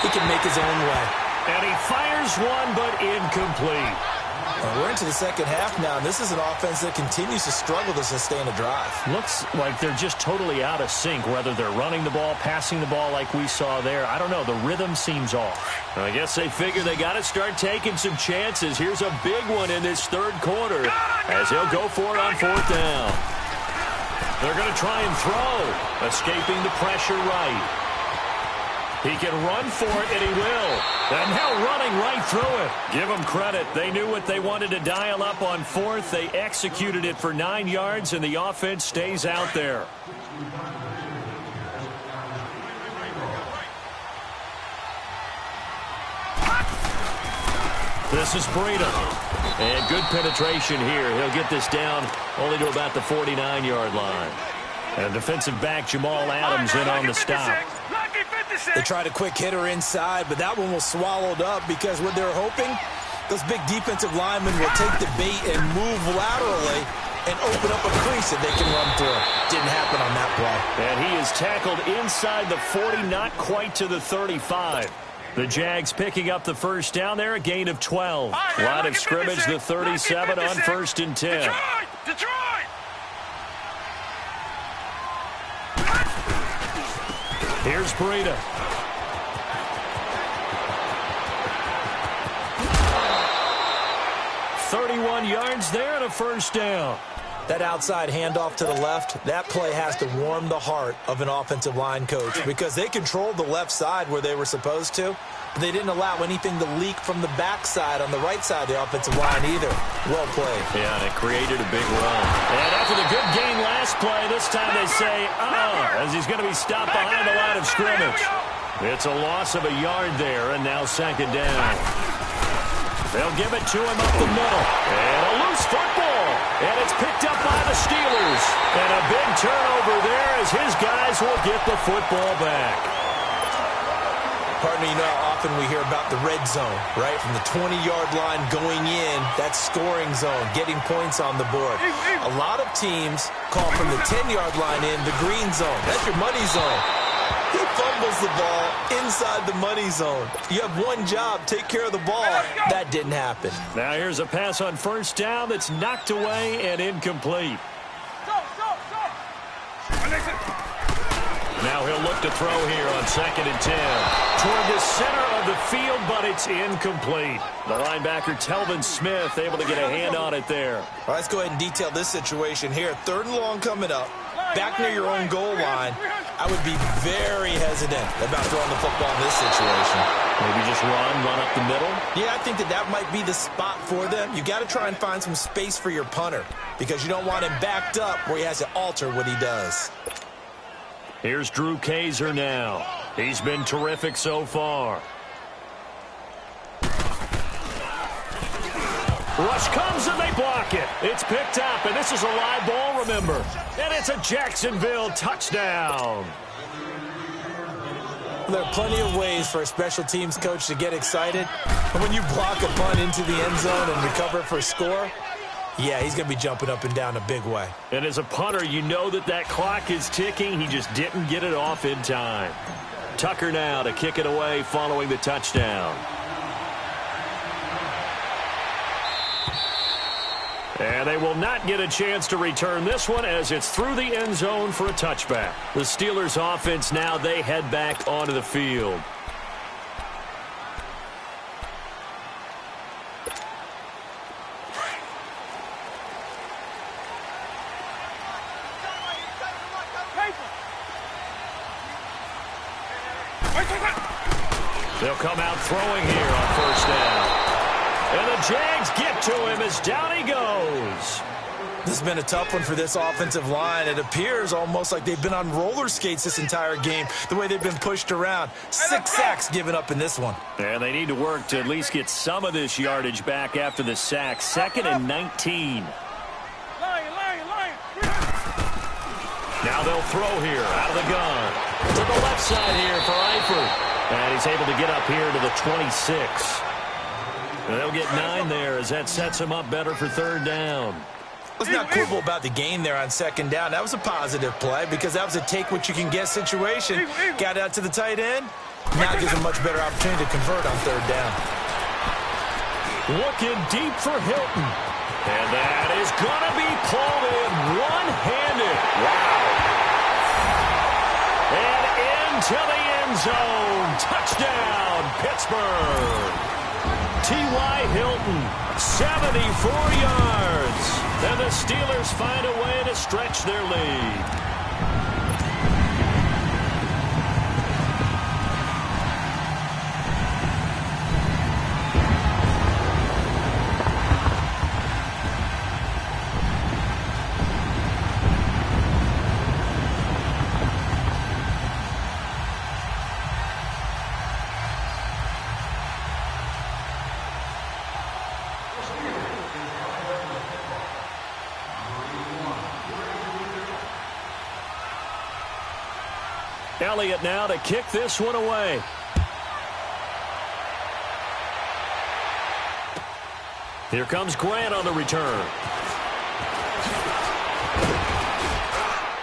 He can make his own way. And he fires one, but incomplete. And we're into the second half now, and this is an offense that continues to struggle to sustain a drive. Looks like they're just totally out of sync, whether they're running the ball, passing the ball like we saw there. I don't know. The rhythm seems off. I guess they figure they got to start taking some chances. Here's a big one in this third quarter as he'll go for it on 4th down. They're going to try and throw, escaping the pressure right. He can run for it, and he will. And now running right through it. Give them credit. They knew what they wanted to dial up on 4th. They executed it for 9 yards, and the offense stays out there. This is Breida. And good penetration here. He'll get this down only to about the 49-yard line. And defensive back Jamal Adams in on the stop. They tried a quick hitter inside, but that one was swallowed up because what they're hoping, those big defensive linemen will take the bait and move laterally and open up a crease that they can run through. Didn't happen on that play. And he is tackled inside the 40, not quite to the 35. The Jags picking up the first down there, a gain of 12. Line of scrimmage, the 37 on 1st and 10. Detroit! Here's Breida. $31 yards there and a first down. That outside handoff to the left, that play has to warm the heart of an offensive line coach because they controlled the left side where they were supposed to, but they didn't allow anything to leak from the backside on the right side of the offensive line either. Well played. Yeah, and it created a big run. And after the good gain last play, this time they say, as he's going to be stopped behind the line of scrimmage. It's a loss of a yard there, and now second down. They'll give it to him up the middle. And a loose football. And it's picked up by the Steelers. And a big turnover there as his guys will get the football back. Partner, you know how often we hear about the red zone, right? From the 20-yard line going in, that scoring zone, getting points on the board. A lot of teams call from the 10-yard line in the green zone. That's your money zone. He fumbles the ball inside the money zone. You have one job, take care of the ball. That didn't happen. Now here's a pass on first down that's knocked away and incomplete. Now he'll look to throw here on 2nd and 10. Toward the center of the field, but it's incomplete. The linebacker, Telvin Smith, able to get a hand on it there. All right, let's go ahead and detail this situation here. 3rd and long coming up. Back near your own goal line. I would be very hesitant about throwing the football in this situation. Maybe just run up the middle? Yeah, I think that might be the spot for them. You got to try and find some space for your punter because you don't want him backed up where he has to alter what he does. Here's Drew Kaiser now. He's been terrific so far. Rush comes and they block it. It's picked up, and this is a live ball, remember. And it's a Jacksonville touchdown. There are plenty of ways for a special teams coach to get excited. But when you block a punt into the end zone and recover for a score, yeah, he's going to be jumping up and down a big way. And as a punter, you know that clock is ticking. He just didn't get it off in time. Tucker now to kick it away following the touchdown. And they will not get a chance to return this one as it's through the end zone for a touchback. The Steelers offense now, they head back onto the field. They'll come out throwing here on first down. And the Jags get to him as down he goes. This has been a tough one for this offensive line. It appears almost like they've been on roller skates this entire game, the way they've been pushed around. 6 sacks given up in this one. And they need to work to at least get some of this yardage back after the sack. 2nd and 19. Now they'll throw here out of the gun. To the left side here for Eifert. And he's able to get up here to the 26. And they'll get 9 there as that sets him up better for 3rd down. Let's not quibble about the gain there on 2nd down. That was a positive play because that was a take-what-you-can-get situation. Got out to the tight end. Now gives him a much better opportunity to convert on 3rd down. Looking deep for Hilton. And that is going to be pulled in one-handed. Wow. And into the end zone. Touchdown, Pittsburgh. T.Y. Hilton, 74 yards. And the Steelers find a way to stretch their lead. Elliott now to kick this one away. Here comes Grant on the return.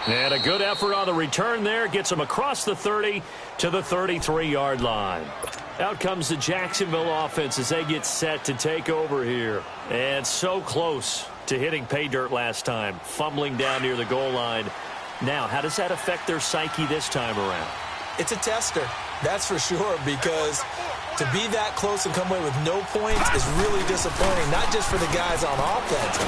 And a good effort on the return there. Gets him across the 30 to the 33-yard line. Out comes the Jacksonville offense as they get set to take over here. And so close to hitting pay dirt last time. Fumbling down near the goal line. Now, how does that affect their psyche this time around? It's a tester, that's for sure, because to be that close and come away with no points is really disappointing, not just for the guys on offense,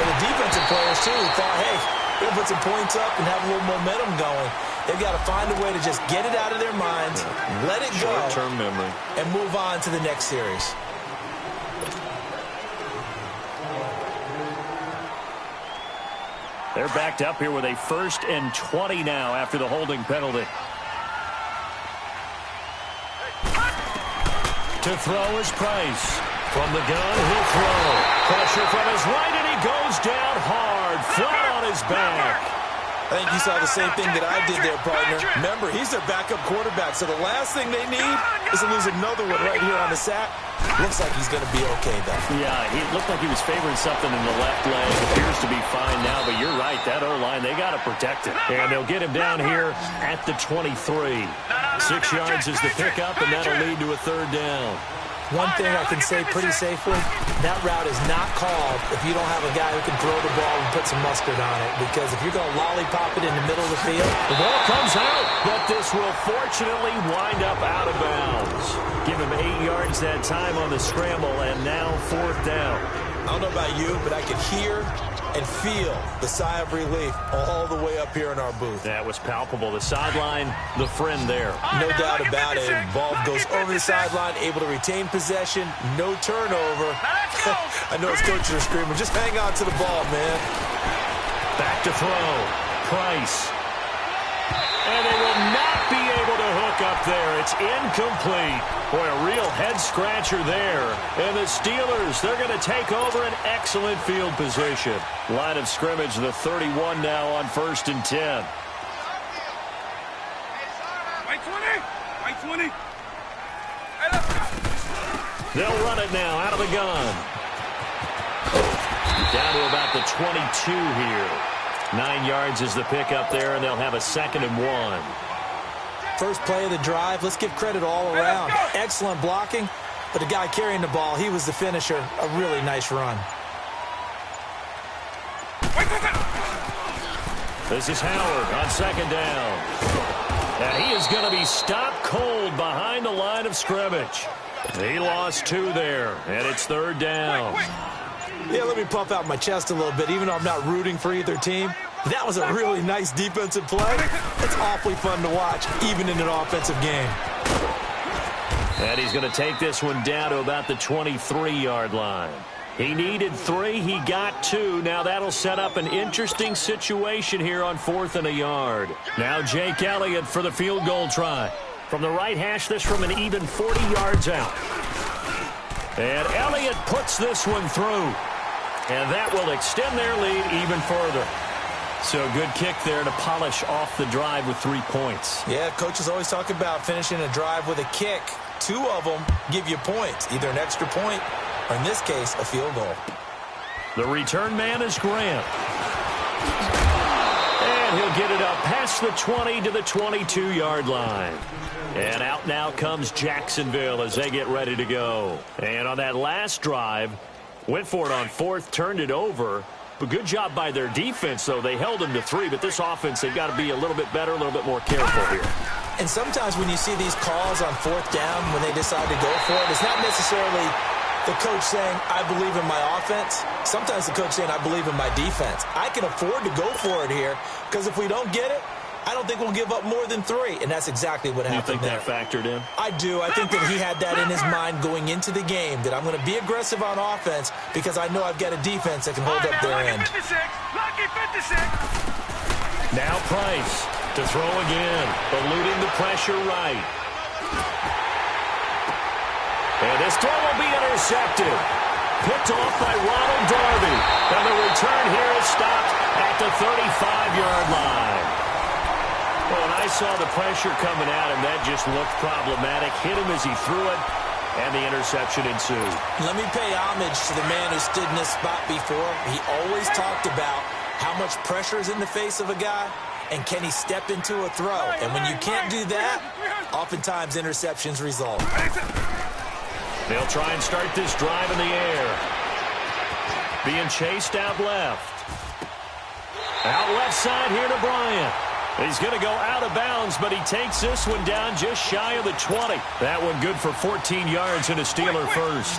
For the defensive players, too, who thought, hey, we're going to put some points up and have a little momentum going. They've got to find a way to just get it out of their minds, let it go, short-term memory, and move on to the next series. They're backed up here with a 1st and 20 now after the holding penalty. To throw is Price. From the gun, he'll throw. Pressure from his right, and he goes down hard, flat on his back. I think you saw the same thing that I did there, partner. Remember, he's their backup quarterback, so the last thing they need is to lose another one right here on the sack. Looks like he's going to be okay, though. Yeah, he looked like he was favoring something in the left leg. Appears to be fine now, but you're right. That O-line, they got to protect it. And they'll get him down here at the 23. 6 yards is the pickup, and that'll lead to a 3rd down. One thing I can say pretty safely, that route is not called if you don't have a guy who can throw the ball and put some mustard on it. Because if you're going to lollipop it in the middle of the field, the ball comes out, but this will fortunately wind up out of bounds. Give him 8 yards that time on the scramble, and now 4th down. I don't know about you, but I could hear and feel the sigh of relief all the way up here in our booth. That was palpable. The sideline, the friend there. No doubt about it. Ball goes over the sideline, able to retain possession, no turnover. I know his coaches are screaming, just hang on to the ball, man. Back to throw. Price. And they will not be able to hook up there. It's incomplete. Boy, a real head-scratcher there. And the Steelers, they're going to take over an excellent field position. Line of scrimmage, the 31 now on 1st and 10. White 20. They'll run it now out of the gun. Down to about the 22 here. 9 yards is the pickup there, and they'll have a 2nd and 1. First play of the drive, let's give credit all around. Excellent blocking, but the guy carrying the ball, he was the finisher. A really nice run. This is Howard on 2nd down. And he is going to be stopped cold behind the line of scrimmage. He lost 2 there, and it's 3rd down. Yeah, let me puff out my chest a little bit, even though I'm not rooting for either team. That was a really nice defensive play. It's awfully fun to watch, even in an offensive game. And he's going to take this one down to about the 23-yard line. He needed 3. He got 2. Now that'll set up an interesting situation here on 4th and a yard. Now Jake Elliott for the field goal try. From the right hash, this from an even 40 yards out. And Elliott puts this one through. And that will extend their lead even further. So good kick there to polish off the drive with 3 points. Yeah, coaches always talk about finishing a drive with a kick. 2 of them give you points, either an extra point or, in this case, a field goal. The return man is Grant. And he'll get it up past the 20 to the 22-yard line. And out now comes Jacksonville as they get ready to go. And on that last drive, went for it on 4th, turned it over. But good job by their defense, though. They held them to 3, but this offense, they've got to be a little bit better, a little bit more careful here. And sometimes when you see these calls on 4th down, when they decide to go for it, it's not necessarily the coach saying, I believe in my offense. Sometimes the coach saying, I believe in my defense. I can afford to go for it here, because if we don't get it, I don't think we'll give up more than 3, and that's exactly what happened there. You think that factored in? I do. I think that he had that in his mind going into the game, that I'm going to be aggressive on offense because I know I've got a defense that can hold up their end. Now Price to throw again, eluding the pressure right. And this throw will be intercepted. Picked off by Ronald Darby. And the return here is stopped at the 35-yard line. Well, and I saw the pressure coming at him. That just looked problematic. Hit him as he threw it, and the interception ensued. Let me pay homage to the man who stood in this spot before. He always talked about how much pressure is in the face of a guy, and can he step into a throw. And when you can't do that, oftentimes interceptions result. They'll try and start this drive in the air. Being chased out left. Out left side here to Bryant. He's going to go out of bounds, but he takes this one down just shy of the 20. That one good for 14 yards and a Steeler first.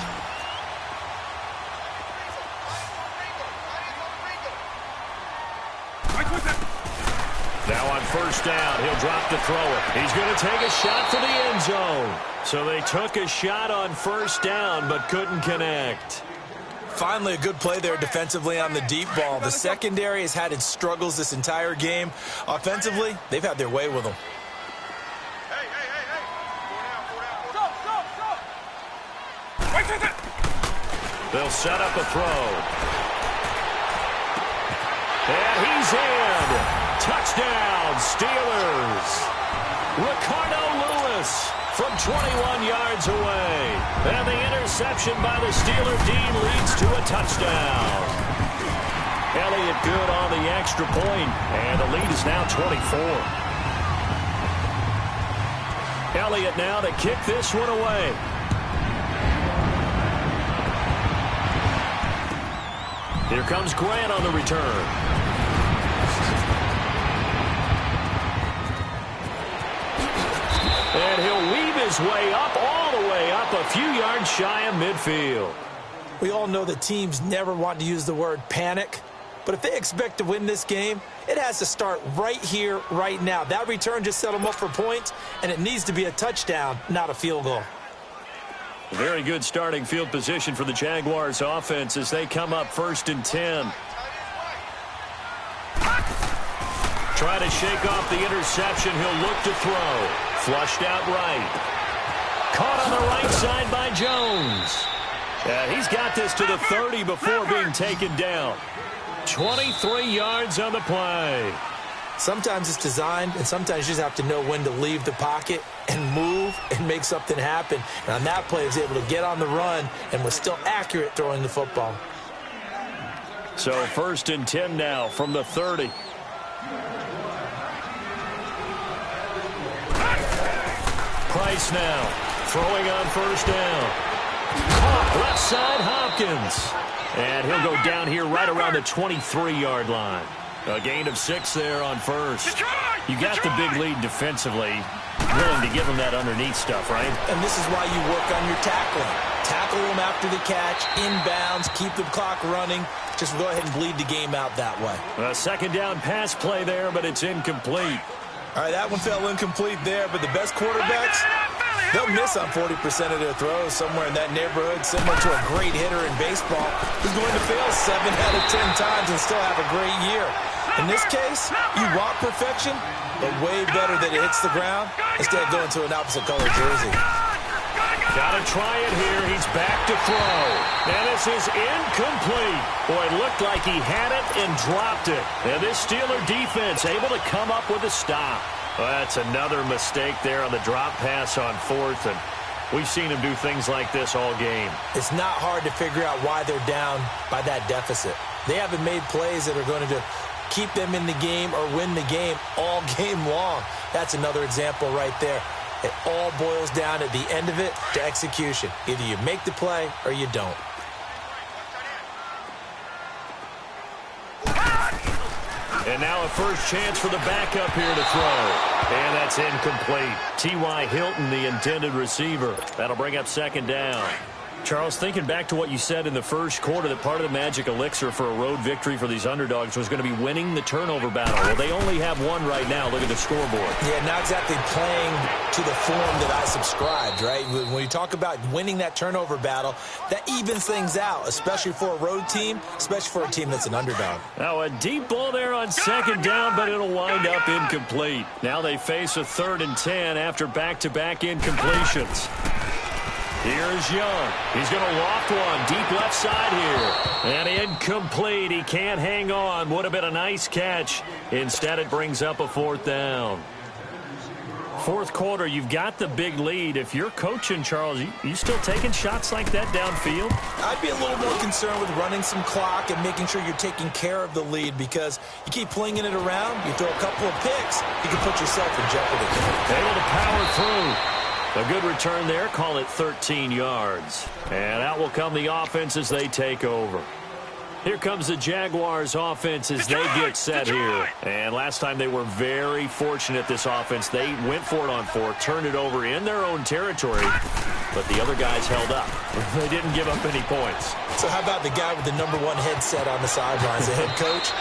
first down. He'll drop to throw it. He's going to take a shot for the end zone. So they took a shot on first down but couldn't connect. Finally, a good play there defensively on the deep ball. The secondary has had its struggles this entire game. Offensively, they've had their way with them. They'll set up a throw. And he's in. Touchdown, Steelers. Ricardo Lewis from 21 yards away. And the interception by the Steeler Dean leads to a touchdown. Elliott good on the extra point, and the lead is now 24. Elliott now to kick this one away. Here comes Grant on the return. And he'll weave his way up, all the way up, a few yards shy of midfield. We all know that teams never want to use the word panic, but if they expect to win this game, it has to start right here, right now. That return just set them up for points, and it needs to be a touchdown, not a field goal. Very good starting field position for the Jaguars offense as they come up 1st and 10. Try to shake off the interception. He'll look to throw. Flushed out right. Caught on the right side by Jones. And he's got this to the 30 before being taken down. 23 yards on the play. Sometimes it's designed, and sometimes you just have to know when to leave the pocket and move and make something happen. And on that play, he was able to get on the run and was still accurate throwing the football. So 1st and 10 now from the 30. Price now throwing on first down. Caught left side Hopkins. And he'll go down here right around the 23-yard line. A gain of 6 there on first. You got the big lead defensively. Willing to give them that underneath stuff, right? And this is why you work on your tackling. Tackle them after the catch, inbounds, keep the clock running. Just go ahead and bleed the game out that way. A second down pass play there, but it's incomplete. All right, that one fell incomplete there, but the best quarterbacks, they'll miss on 40% of their throws somewhere in that neighborhood, similar to a great hitter in baseball who's going to fail 7 out of 10 times and still have a great year. In this case, you want perfection, but way better that it hits the ground instead of going to an opposite color jersey. Got to try it here. He's back to throw. And this is incomplete. Boy, it looked like he had it and dropped it. And this Steeler defense able to come up with a stop. Well, that's another mistake there on the drop pass on 4th. And we've seen him do things like this all game. It's not hard to figure out why they're down by that deficit. They haven't made plays that are going to keep them in the game or win the game all game long. That's another example right there. It all boils down at the end of it to execution. Either you make the play or you don't. And now a first chance for the backup here to throw. And that's incomplete. T.Y. Hilton, the intended receiver. That'll bring up 2nd down. Charles, thinking back to what you said in the first quarter, that part of the magic elixir for a road victory for these underdogs was going to be winning the turnover battle. Well, they only have one right now. Look at the scoreboard. Yeah, not exactly playing to the form that I subscribed, right? When you talk about winning that turnover battle, that evens things out, especially for a road team, especially for a team that's an underdog. Now, a deep ball there on 2nd down, but it'll wind up incomplete. Now they face a 3rd and 10 after back-to-back incompletions. Here's Young. He's going to loft one deep left side here. And incomplete. He can't hang on. Would have been a nice catch. Instead, it brings up a 4th down. 4th quarter, you've got the big lead. If you're coaching, Charles, you still taking shots like that downfield? I'd be a little more concerned with running some clock and making sure you're taking care of the lead, because you keep flinging it around, you throw a couple of picks, you can put yourself in jeopardy. Able to power through. A good return there, call it 13 yards. And out will come the offense as they take over. Here comes the Jaguars offense as they get set here. And last time they were very fortunate, this offense. They went for it on 4th, turned it over in their own territory, but the other guys held up. They didn't give up any points. So how about the guy with the #1 headset on the sidelines, the head coach?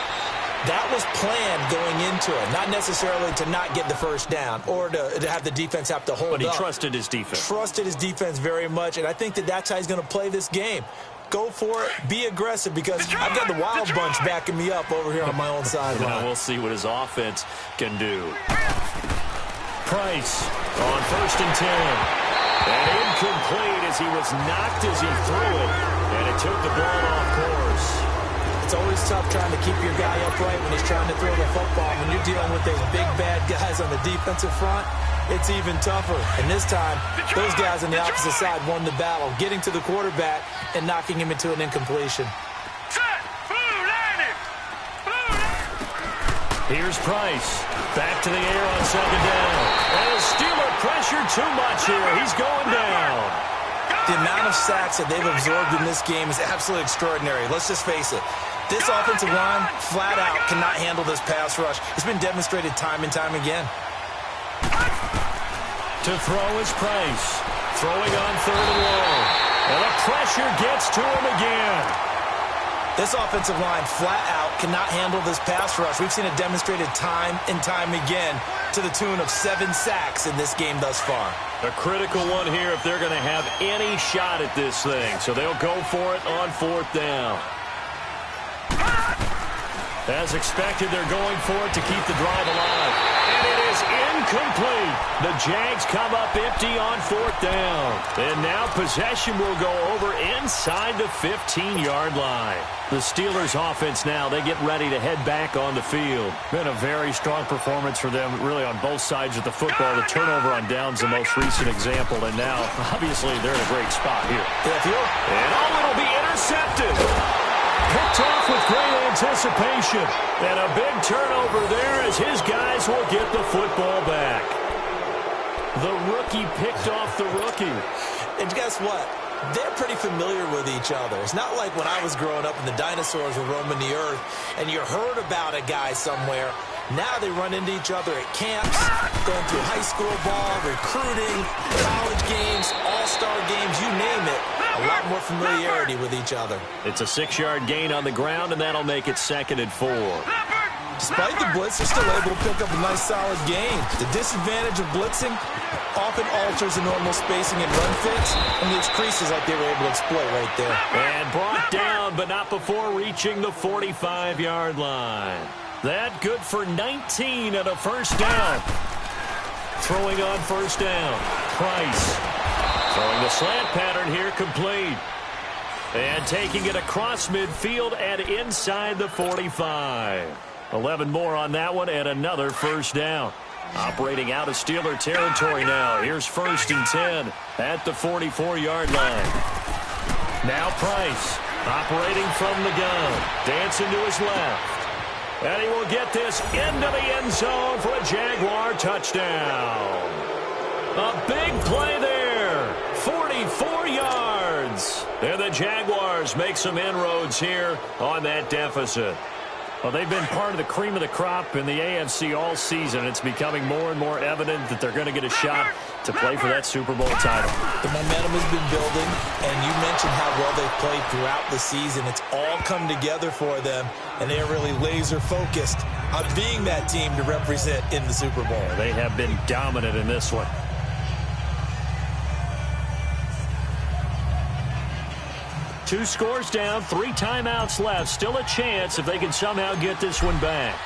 That was planned going into it, not necessarily to not get the first down or to have the defense have to hold up. But he trusted his defense. Trusted his defense very much, and I think that's how he's going to play this game. Go for it, be aggressive, because I've got the Wild Bunch backing me up over here on my own sideline. We'll see what his offense can do. Price on 1st and 10. And incomplete as he was knocked as he threw it, and it took the ball off course. It's always tough trying to keep your guy upright when he's trying to throw the football. When you're dealing with those big, bad guys on the defensive front, it's even tougher. And this time, those guys on the opposite side won the battle, getting to the quarterback and knocking him into an incompletion. Here's Price. Back to the air on 2nd down. And the Steeler pressure too much here. He's going down. The amount of sacks that they've absorbed in this game is absolutely extraordinary. Let's just face it. This offensive line, flat out, cannot handle this pass rush. It's been demonstrated time and time again. To throw is Price. Throwing on 3rd and long. And the pressure gets to him again. This offensive line, flat out, cannot handle this pass rush. We've seen it demonstrated time and time again to the tune of 7 sacks in this game thus far. A critical one here if they're going to have any shot at this thing. So they'll go for it on 4th down. As expected, they're going for it to keep the drive alive. And it is incomplete. The Jags come up empty on 4th down. And now possession will go over inside the 15-yard line. The Steelers offense now, they get ready to head back on the field. Been a very strong performance for them, really on both sides of the football. The turnover on downs, the most recent example. And now, obviously, they're in a great spot here. And it'll be intercepted. Picked off with great anticipation. And a big turnover there as his guys will get the football back. The rookie picked off the rookie. And guess what? They're pretty familiar with each other. It's not like when I was growing up and the dinosaurs were roaming the earth and you heard about a guy somewhere. Now they run into each other at camps, going through high school ball, recruiting, college games, all-star games, you name it. A lot more familiarity with each other. It's a 6-yard gain on the ground, and that'll make it 2nd and 4. Despite the blitz, they're still able to pick up a nice, solid gain. The disadvantage of blitzing often alters the normal spacing and run fits, and leaves creases like they were able to exploit right there. And brought down, but not before reaching the 45-yard line. That good for 19 and a 1st down. Throwing on 1st down. Price. Throwing the slant pattern here, complete. And taking it across midfield and inside the 45. 11 more on that one and another 1st down. Operating out of Steeler territory now. Here's 1st and 10 at the 44-yard line. Now Price operating from the gun. Dancing to his left. And he will get this into the end zone for a Jaguar touchdown. A big play there. 44 yards. And the Jaguars make some inroads here on that deficit. Well, they've been part of the cream of the crop in the AFC all season. It's becoming more and more evident that they're going to get a shot to play for that Super Bowl title. The momentum has been building, and you mentioned how well they've played throughout the season. It's all come together for them, and they are really laser-focused on being that team to represent in the Super Bowl. They have been dominant in this one. 2 scores down, 3 timeouts left. Still a chance if they can somehow get this one back.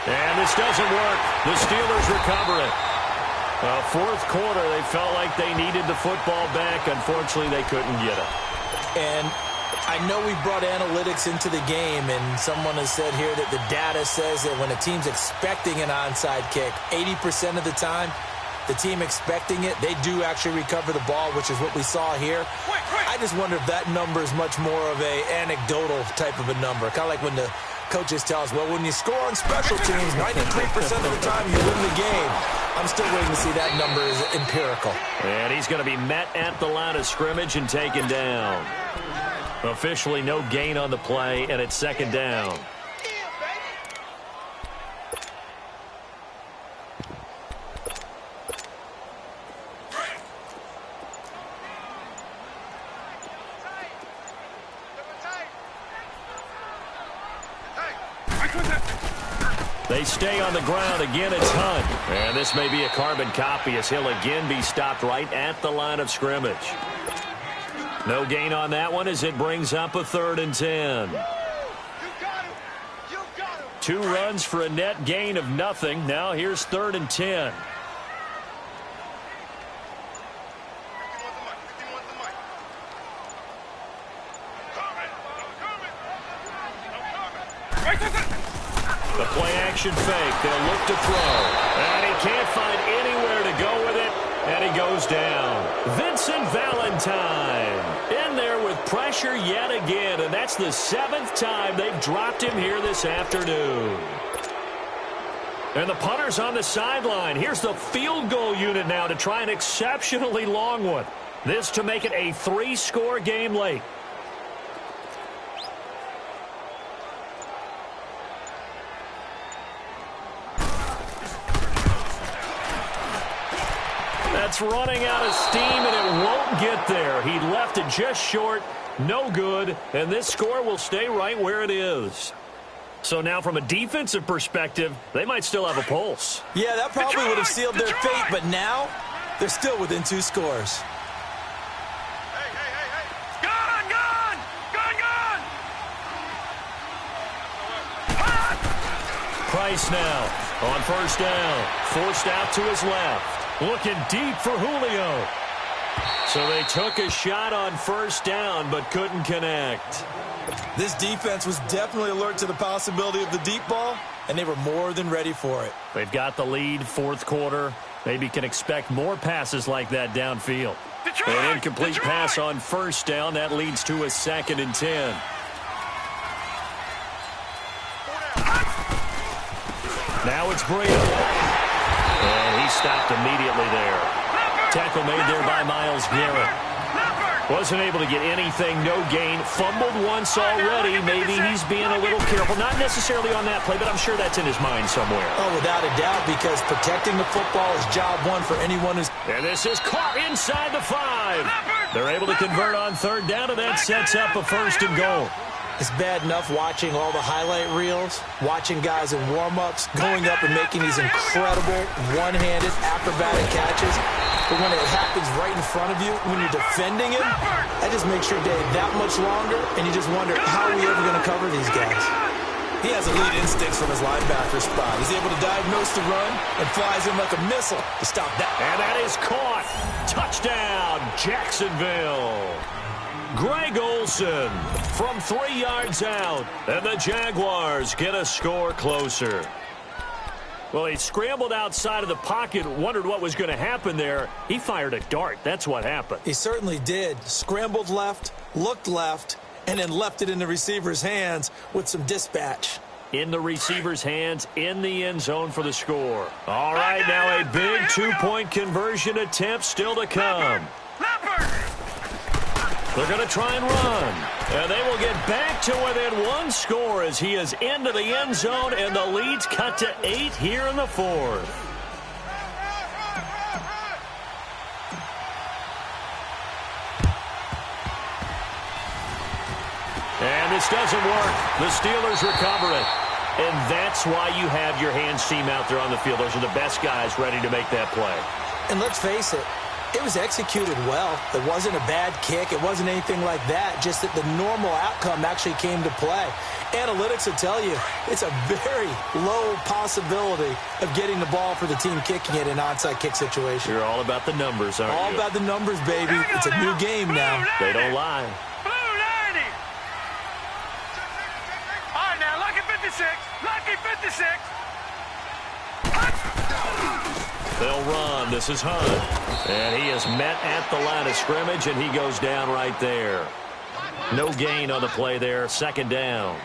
And this doesn't work. The Steelers recover it. 4th quarter, they felt like they needed the football back. Unfortunately, they couldn't get it. And I know we brought analytics into the game, and someone has said here that the data says that when a team's expecting an onside kick, 80% of the time, the team expecting it, they do actually recover the ball, which is what we saw here. I just wonder if that number is much more of a anecdotal type of a number, kind of like when the coaches tell us, well, when you score on special teams, 93% of the time you win the game. I'm still waiting to see that number is empirical. And he's going to be met at the line of scrimmage and taken down. Officially no gain on the play, and it's 2nd down. They stay on the ground. Again, it's Hunt. And this may be a carbon copy as he'll again be stopped right at the line of scrimmage. No gain on that one as it brings up a 3rd and 10. 2 runs for a net gain of nothing. Now here's 3rd and 10. The play-action fake. They'll look to throw. And he can't find anywhere to go with it. And he goes down. Vincent Valentine in there with pressure yet again. And that's the 7th time they've dropped him here this afternoon. And the punter's on the sideline. Here's the field goal unit now to try an exceptionally long one. This to make it a 3-score game late. That's running out of steam, and it won't get there. He left it just short, no good, and this score will stay right where it is. So now from a defensive perspective, they might still have a pulse. Yeah, that probably would have sealed their fate, but now they're still within 2 scores. Hey. Gone! Price now on 1st down, forced out to his left. Looking deep for Julio. So they took a shot on 1st down, but couldn't connect. This defense was definitely alert to the possibility of the deep ball, and they were more than ready for it. They've got the lead, 4th quarter. Maybe can expect more passes like that downfield. An incomplete pass on 1st down. That leads to a 2nd and 10. Now it's Breida. And he stopped immediately there. Tackle made there by Myles Garrett. Wasn't able to get anything, no gain. Fumbled once already. Maybe he's being a little careful. Not necessarily on that play, but I'm sure that's in his mind somewhere. Oh, without a doubt, because protecting the football is job 1 for anyone who's... And this is caught inside the 5. They're able to convert on 3rd down, and that sets up a 1st and goal. It's bad enough watching all the highlight reels, watching guys in warm-ups, going up and making these incredible one-handed acrobatic catches. But when it happens right in front of you, when you're defending him, that just makes your day that much longer, and you just wonder, how are we ever going to cover these guys? He has elite instincts from his linebacker spot. He's able to diagnose the run and flies in like a missile to stop that. And that is caught. Touchdown, Jacksonville. Greg Olsen from 3 yards out, and the Jaguars get a score closer. Well, he scrambled outside of the pocket, wondered what was going to happen there. He fired a dart. That's what happened. He certainly did. Scrambled left, looked left, and then left it in the receiver's hands with some dispatch. In the receiver's hands, in the end zone for the score. All right, now a big 2-point conversion attempt still to come. They're going to try and run. And they will get back to within 1 score as he is into the end zone, and the lead's cut to 8 here in the 4th. And this doesn't work. The Steelers recover it. And that's why you have your hands team out there on the field. Those are the best guys ready to make that play. And let's face it, it was executed well. It wasn't a bad kick. It wasn't anything like that. Just that the normal outcome actually came to play. Analytics will tell you it's a very low possibility of getting the ball for the team kicking it in an onside kick situation. You're all about the numbers, aren't you? All about the numbers, baby. It's a new game now. They don't lie. Blue 90. All right, now, lucky 56. Lucky 56. They'll run. This is Hunt. And he is met at the line of scrimmage, and he goes down right there. No gain on the play there. 2nd down.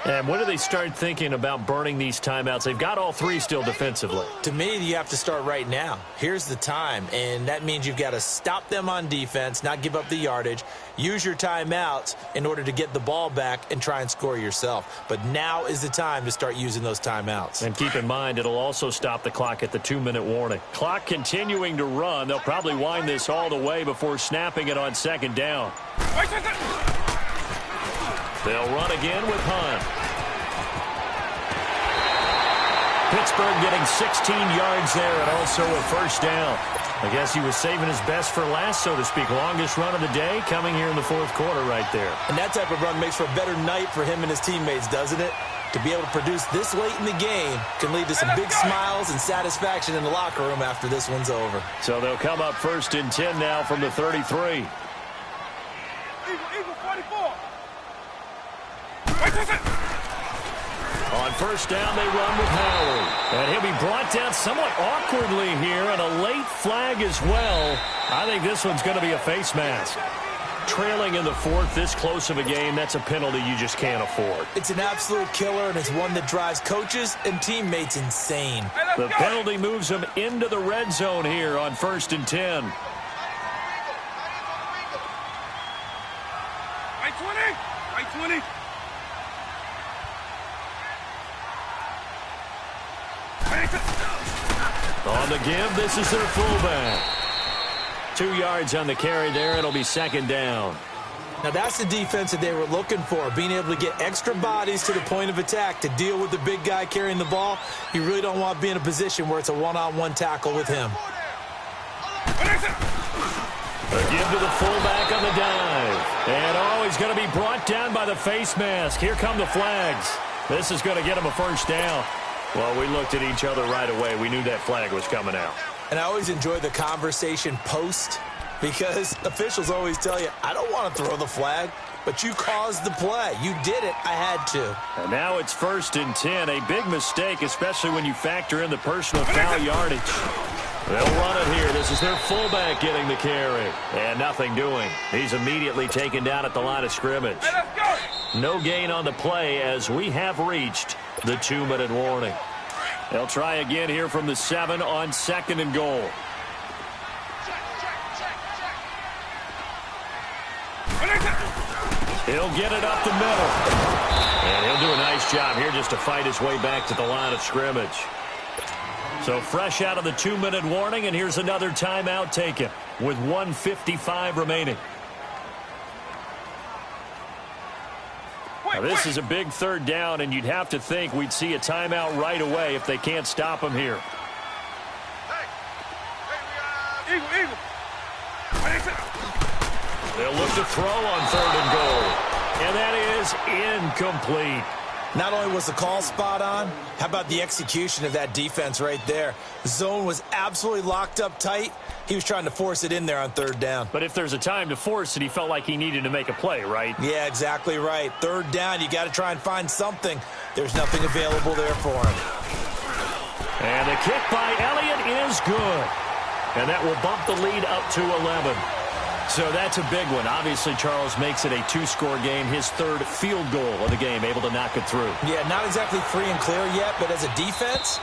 And when do they start thinking about burning these timeouts? They've got all 3 still defensively. To me, you have to start right now. Here's the time, and that means you've got to stop them on defense, not give up the yardage, use your timeouts in order to get the ball back and try and score yourself. But now is the time to start using those timeouts. And keep in mind, it'll also stop the clock at the 2-minute warning. Clock continuing to run. They'll probably wind this all the way before snapping it on 2nd down. They'll run again with Hunt. Pittsburgh getting 16 yards there and also a first down. I guess he was saving his best for last, so to speak. Longest run of the day coming here in the fourth quarter right there. And that type of run makes for a better night for him and his teammates, doesn't it? To be able to produce this late in the game can lead to some big smiles and satisfaction in the locker room after this one's over. So they'll come up 1st and 10 now from the 33. Eagle 44. On first down, they run with Howard. And he'll be brought down somewhat awkwardly here, and a late flag as well. I think this one's going to be a face mask. Trailing in the fourth, this close of a game, that's a penalty you just can't afford. It's an absolute killer, and it's one that drives coaches and teammates insane. The penalty moves them into the red zone here on 1st and 10. Right 20. Right 20. On the give, this is their fullback. 2 yards on the carry there. It'll be 2nd down. Now that's the defense that they were looking for, being able to get extra bodies to the point of attack to deal with the big guy carrying the ball. You really don't want to be in a position where it's a one-on-one tackle with him. A give to the fullback on the dive. And he's going to be brought down by the face mask. Here come the flags. This is going to get him a first down. Well, we looked at each other right away. We knew that flag was coming out. And I always enjoy the conversation post, because officials always tell you, I don't want to throw the flag, but you caused the play. You did it. I had to. And now it's 1st and 10. A big mistake, especially when you factor in the personal foul yardage. They'll run it here. This is their fullback getting the carry. And nothing doing. He's immediately taken down at the line of scrimmage. No gain on the play as we have reached the 2-minute warning. They'll try again here from the 7 on 2nd and goal. He'll get it up the middle. And he'll do a nice job here just to fight his way back to the line of scrimmage. So fresh out of the 2-minute warning, and here's another timeout taken with 1:55 remaining. Now, this is a big 3rd down, and you'd have to think we'd see a timeout right away if they can't stop him here. Eagle. They'll look to throw on 3rd and goal. And that is incomplete. Not only was the call spot on, how about the execution of that defense right there? The zone was absolutely locked up tight. He was trying to force it in there on 3rd down. But if there's a time to force it, he felt like he needed to make a play, right? Yeah, exactly right. 3rd down, you got to try and find something. There's nothing available there for him. And the kick by Elliott is good. And that will bump the lead up to 11. So that's a big one. Obviously, Charles makes it a 2-score game. His 3rd field goal of the game, able to knock it through. Yeah, not exactly free and clear yet, but as a defense,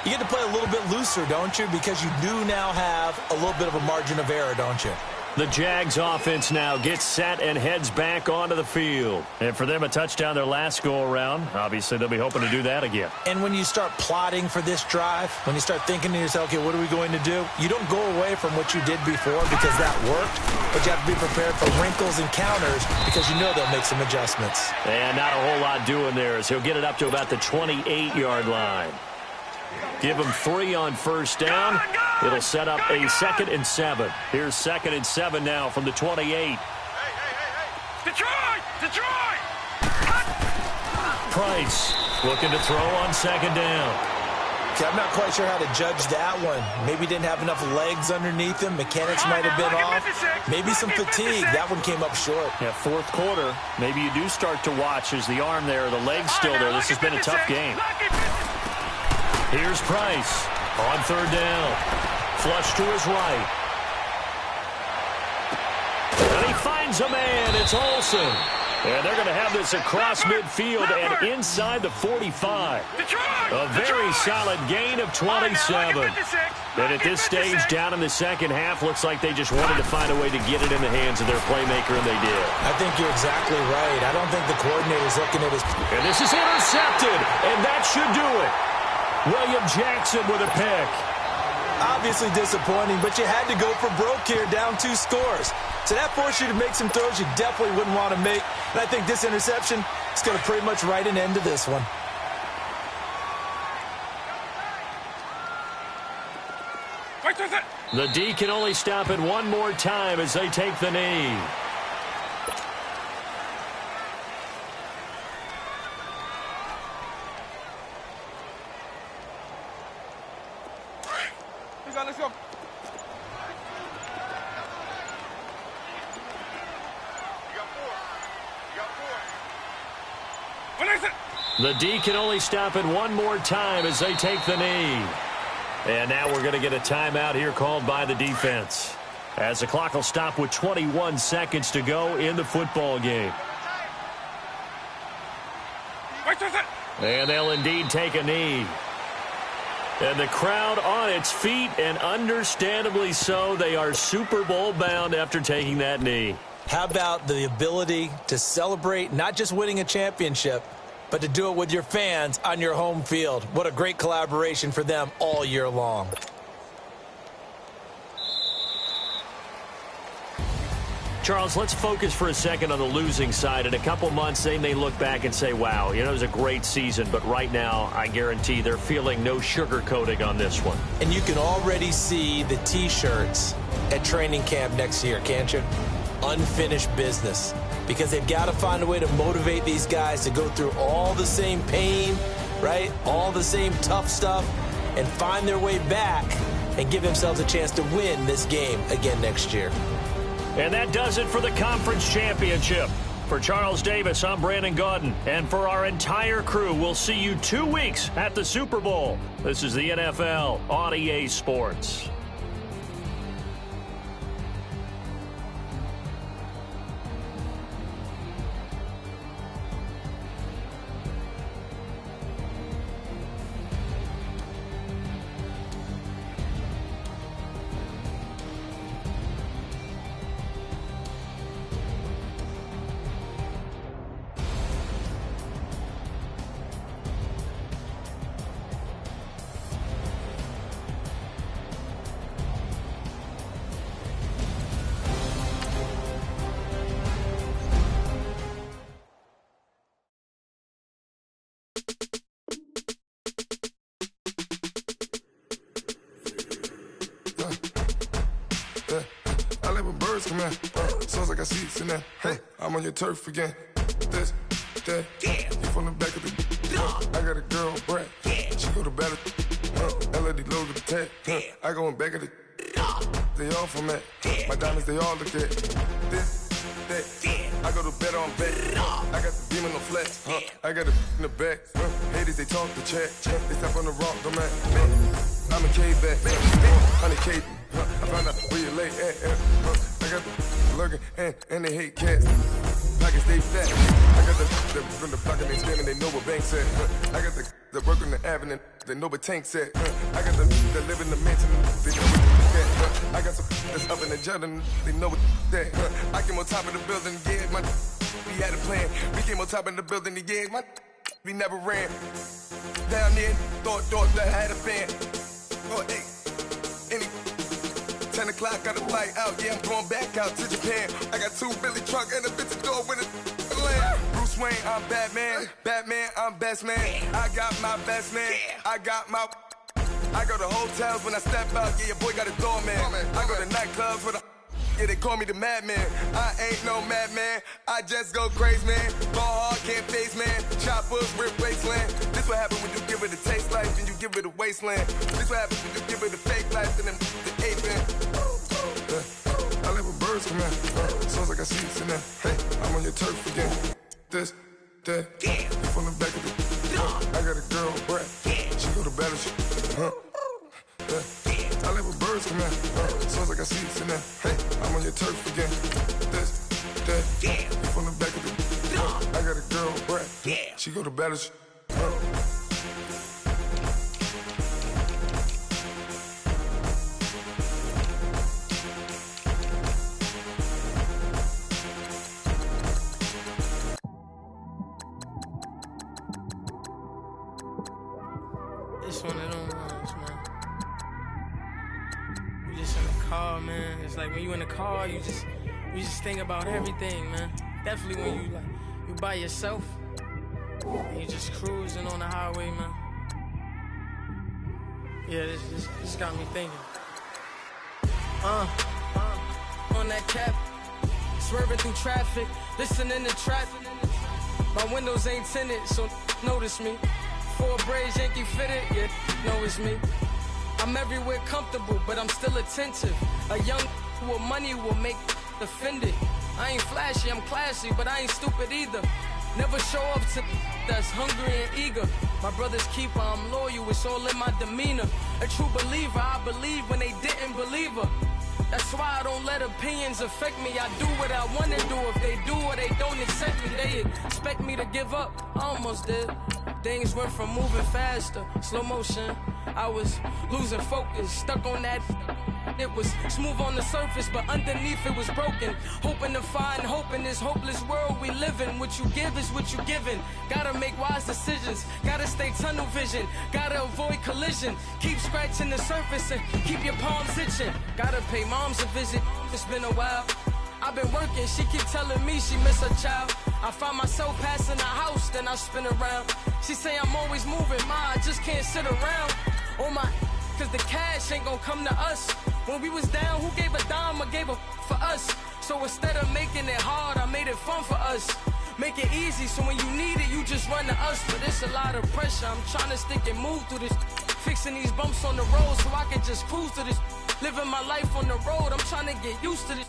you get to play a little bit looser, don't you? Because you do now have a little bit of a margin of error, don't you? The Jags offense now gets set and heads back onto the field. And for them, a touchdown their last go-around. Obviously, they'll be hoping to do that again. And when you start plotting for this drive, when you start thinking to yourself, okay, what are we going to do? You don't go away from what you did before because that worked, but you have to be prepared for wrinkles and counters because you know they'll make some adjustments. And not a whole lot doing there as he'll get it up to about the 28-yard line. Give him 3 on first down. It'll set up a 2nd and 7. Here's 2nd and 7 now from the 28. Detroit! Price looking to throw on 2nd down. Okay, I'm not quite sure how to judge that one. Maybe he didn't have enough legs underneath him. Mechanics might have been off. Maybe some fatigue. That one came up short. Yeah, 4th quarter. Maybe you do start to watch as the arm there, the leg's still there. This has been a tough game. Here's Price on 3rd down. Flush to his right. And he finds a man. It's Olsen. And they're going to have this across midfield and inside the 45. A very solid gain of 27. And at this stage, down in the second half, looks like they just wanted to find a way to get it in the hands of their playmaker, and they did. I think you're exactly right. I don't think the coordinator's looking at his... And this is intercepted, and that should do it. William Jackson with a pick. Obviously disappointing, but you had to go for broke here, down 2 scores. So that forced you to make some throws you definitely wouldn't want to make. And I think this interception is going to pretty much write an end to this one. The D can only stop it one more time as they take the knee. Let's go. The D can only stop it one more time as they take the knee. And now we're going to get a timeout here called by the defense, as the clock will stop with 21 seconds to go in the football game. And they'll indeed take a knee. And the crowd on its feet, and understandably so. They are Super Bowl bound after taking that knee. How about the ability to celebrate not just winning a championship, but to do it with your fans on your home field? What a great collaboration for them all year long. Charles, let's focus for a second on the losing side. In a couple months, they may look back and say, wow, it was a great season. But right now, I guarantee they're feeling no sugarcoating on this one. And you can already see the T-shirts at training camp next year, can't you? Unfinished business. Because they've got to find a way to motivate these guys to go through all the same pain, right? All the same tough stuff, and find their way back and give themselves a chance to win this game again next year. And that does it for the conference championship. For Charles Davis, I'm Brandon Gaudin. And for our entire crew, we'll see you 2 weeks at the Super Bowl. This is the NFL on EA Sports. Come here, sounds like I see it in there. Hey, I'm on your turf again. This, that, you from the back of the. I got a girl, Brad. She go to battle. LED logo the tag. I go in back of the. They all from that. My diamonds, they all look at. This, that. I go to bed on bed. I got the beam on the flex. I got it in the back. Haters, they talk the chat. They step on the rock, I'm at. I'm a K-back. 100K. I found out where you lay at. I got the lurking and they hate cats. Pockets stay fat. I got the from the block and they screaming, they know what bank said. I got the work on the avenue, they know what tank said. I got the live in the mansion, they know what that. I got some that's up in the jungle, they know what that. I came on top of the building, yeah, we had a plan. We came on top of the building, yeah, we never ran. Down there, thought that I had a fan. Oh, hey, 10 o'clock, got a flight out, yeah, I'm going back out to Japan. I got 2 Billy truck and a bitch door with a land. Bruce Wayne, I'm Batman. Batman, I'm best man. I got my best man. I go to hotels when I step out, yeah, your boy got a doorman. I go to nightclubs with a, yeah, they call me the madman. I ain't no madman, I just go crazy, man. Ball hard, can't face, man. Choppers, rip wasteland. This what happen when you give it a taste life and you give it a wasteland. This what happens when you give it a fake life and then the ape man. I live with birds come in. Sounds like I see it in there. Hey, I'm on your turf again. This, that, you from the back of the. I got a girl, Brad. She go to battle shit. I live with birds come in. Sounds like I see it in there. Hey, I'm on your turf again. This, that, you from the back of the. I got a girl, Brad. She go to battle shit. It's one of them ones, man. You just in the car, man. It's like when you in the car, you just think about everything, man. Definitely when you by yourself and you just cruising on the highway, man. Yeah, this got me thinking. On that cap, swerving through traffic, listening to traffic. My windows ain't tinted, so notice me. 4 braids, Yankee fitted, yeah, know it's me. I'm everywhere comfortable, but I'm still attentive. A young with money will make offended. I ain't flashy, I'm classy, but I ain't stupid either. Never show up to that's hungry and eager. My brother's keeper, I'm loyal, it's all in my demeanor. A true believer, I believe when they didn't believe her. That's why I don't let opinions affect me. I do what I want to do. If they do or they don't accept me, they expect me to give up. I almost did. Things went from moving faster, slow motion. I was losing focus, stuck on that. It was smooth on the surface, but underneath it was broken. Hoping to find hope in this hopeless world we live in. What you give is what you given. Gotta make wise decisions. Gotta stay tunnel vision. Gotta avoid collision. Keep scratching the surface and keep your palms itching. Gotta pay moms a visit. It's been a while. I've been working. She keep telling me she miss her child. I find myself passing the house, then I spin around. She say I'm always moving. Ma, I just can't sit around. Oh my, cause the cash ain't gonna come to us. When we was down, who gave a dime or gave a for us? So instead of making it hard, I made it fun for us. Make it easy, so when you need it, you just run to us. But it's a lot of pressure, I'm trying to stick and move through this. Fixing these bumps on the road so I can just cruise to this. Living my life on the road, I'm trying to get used to this.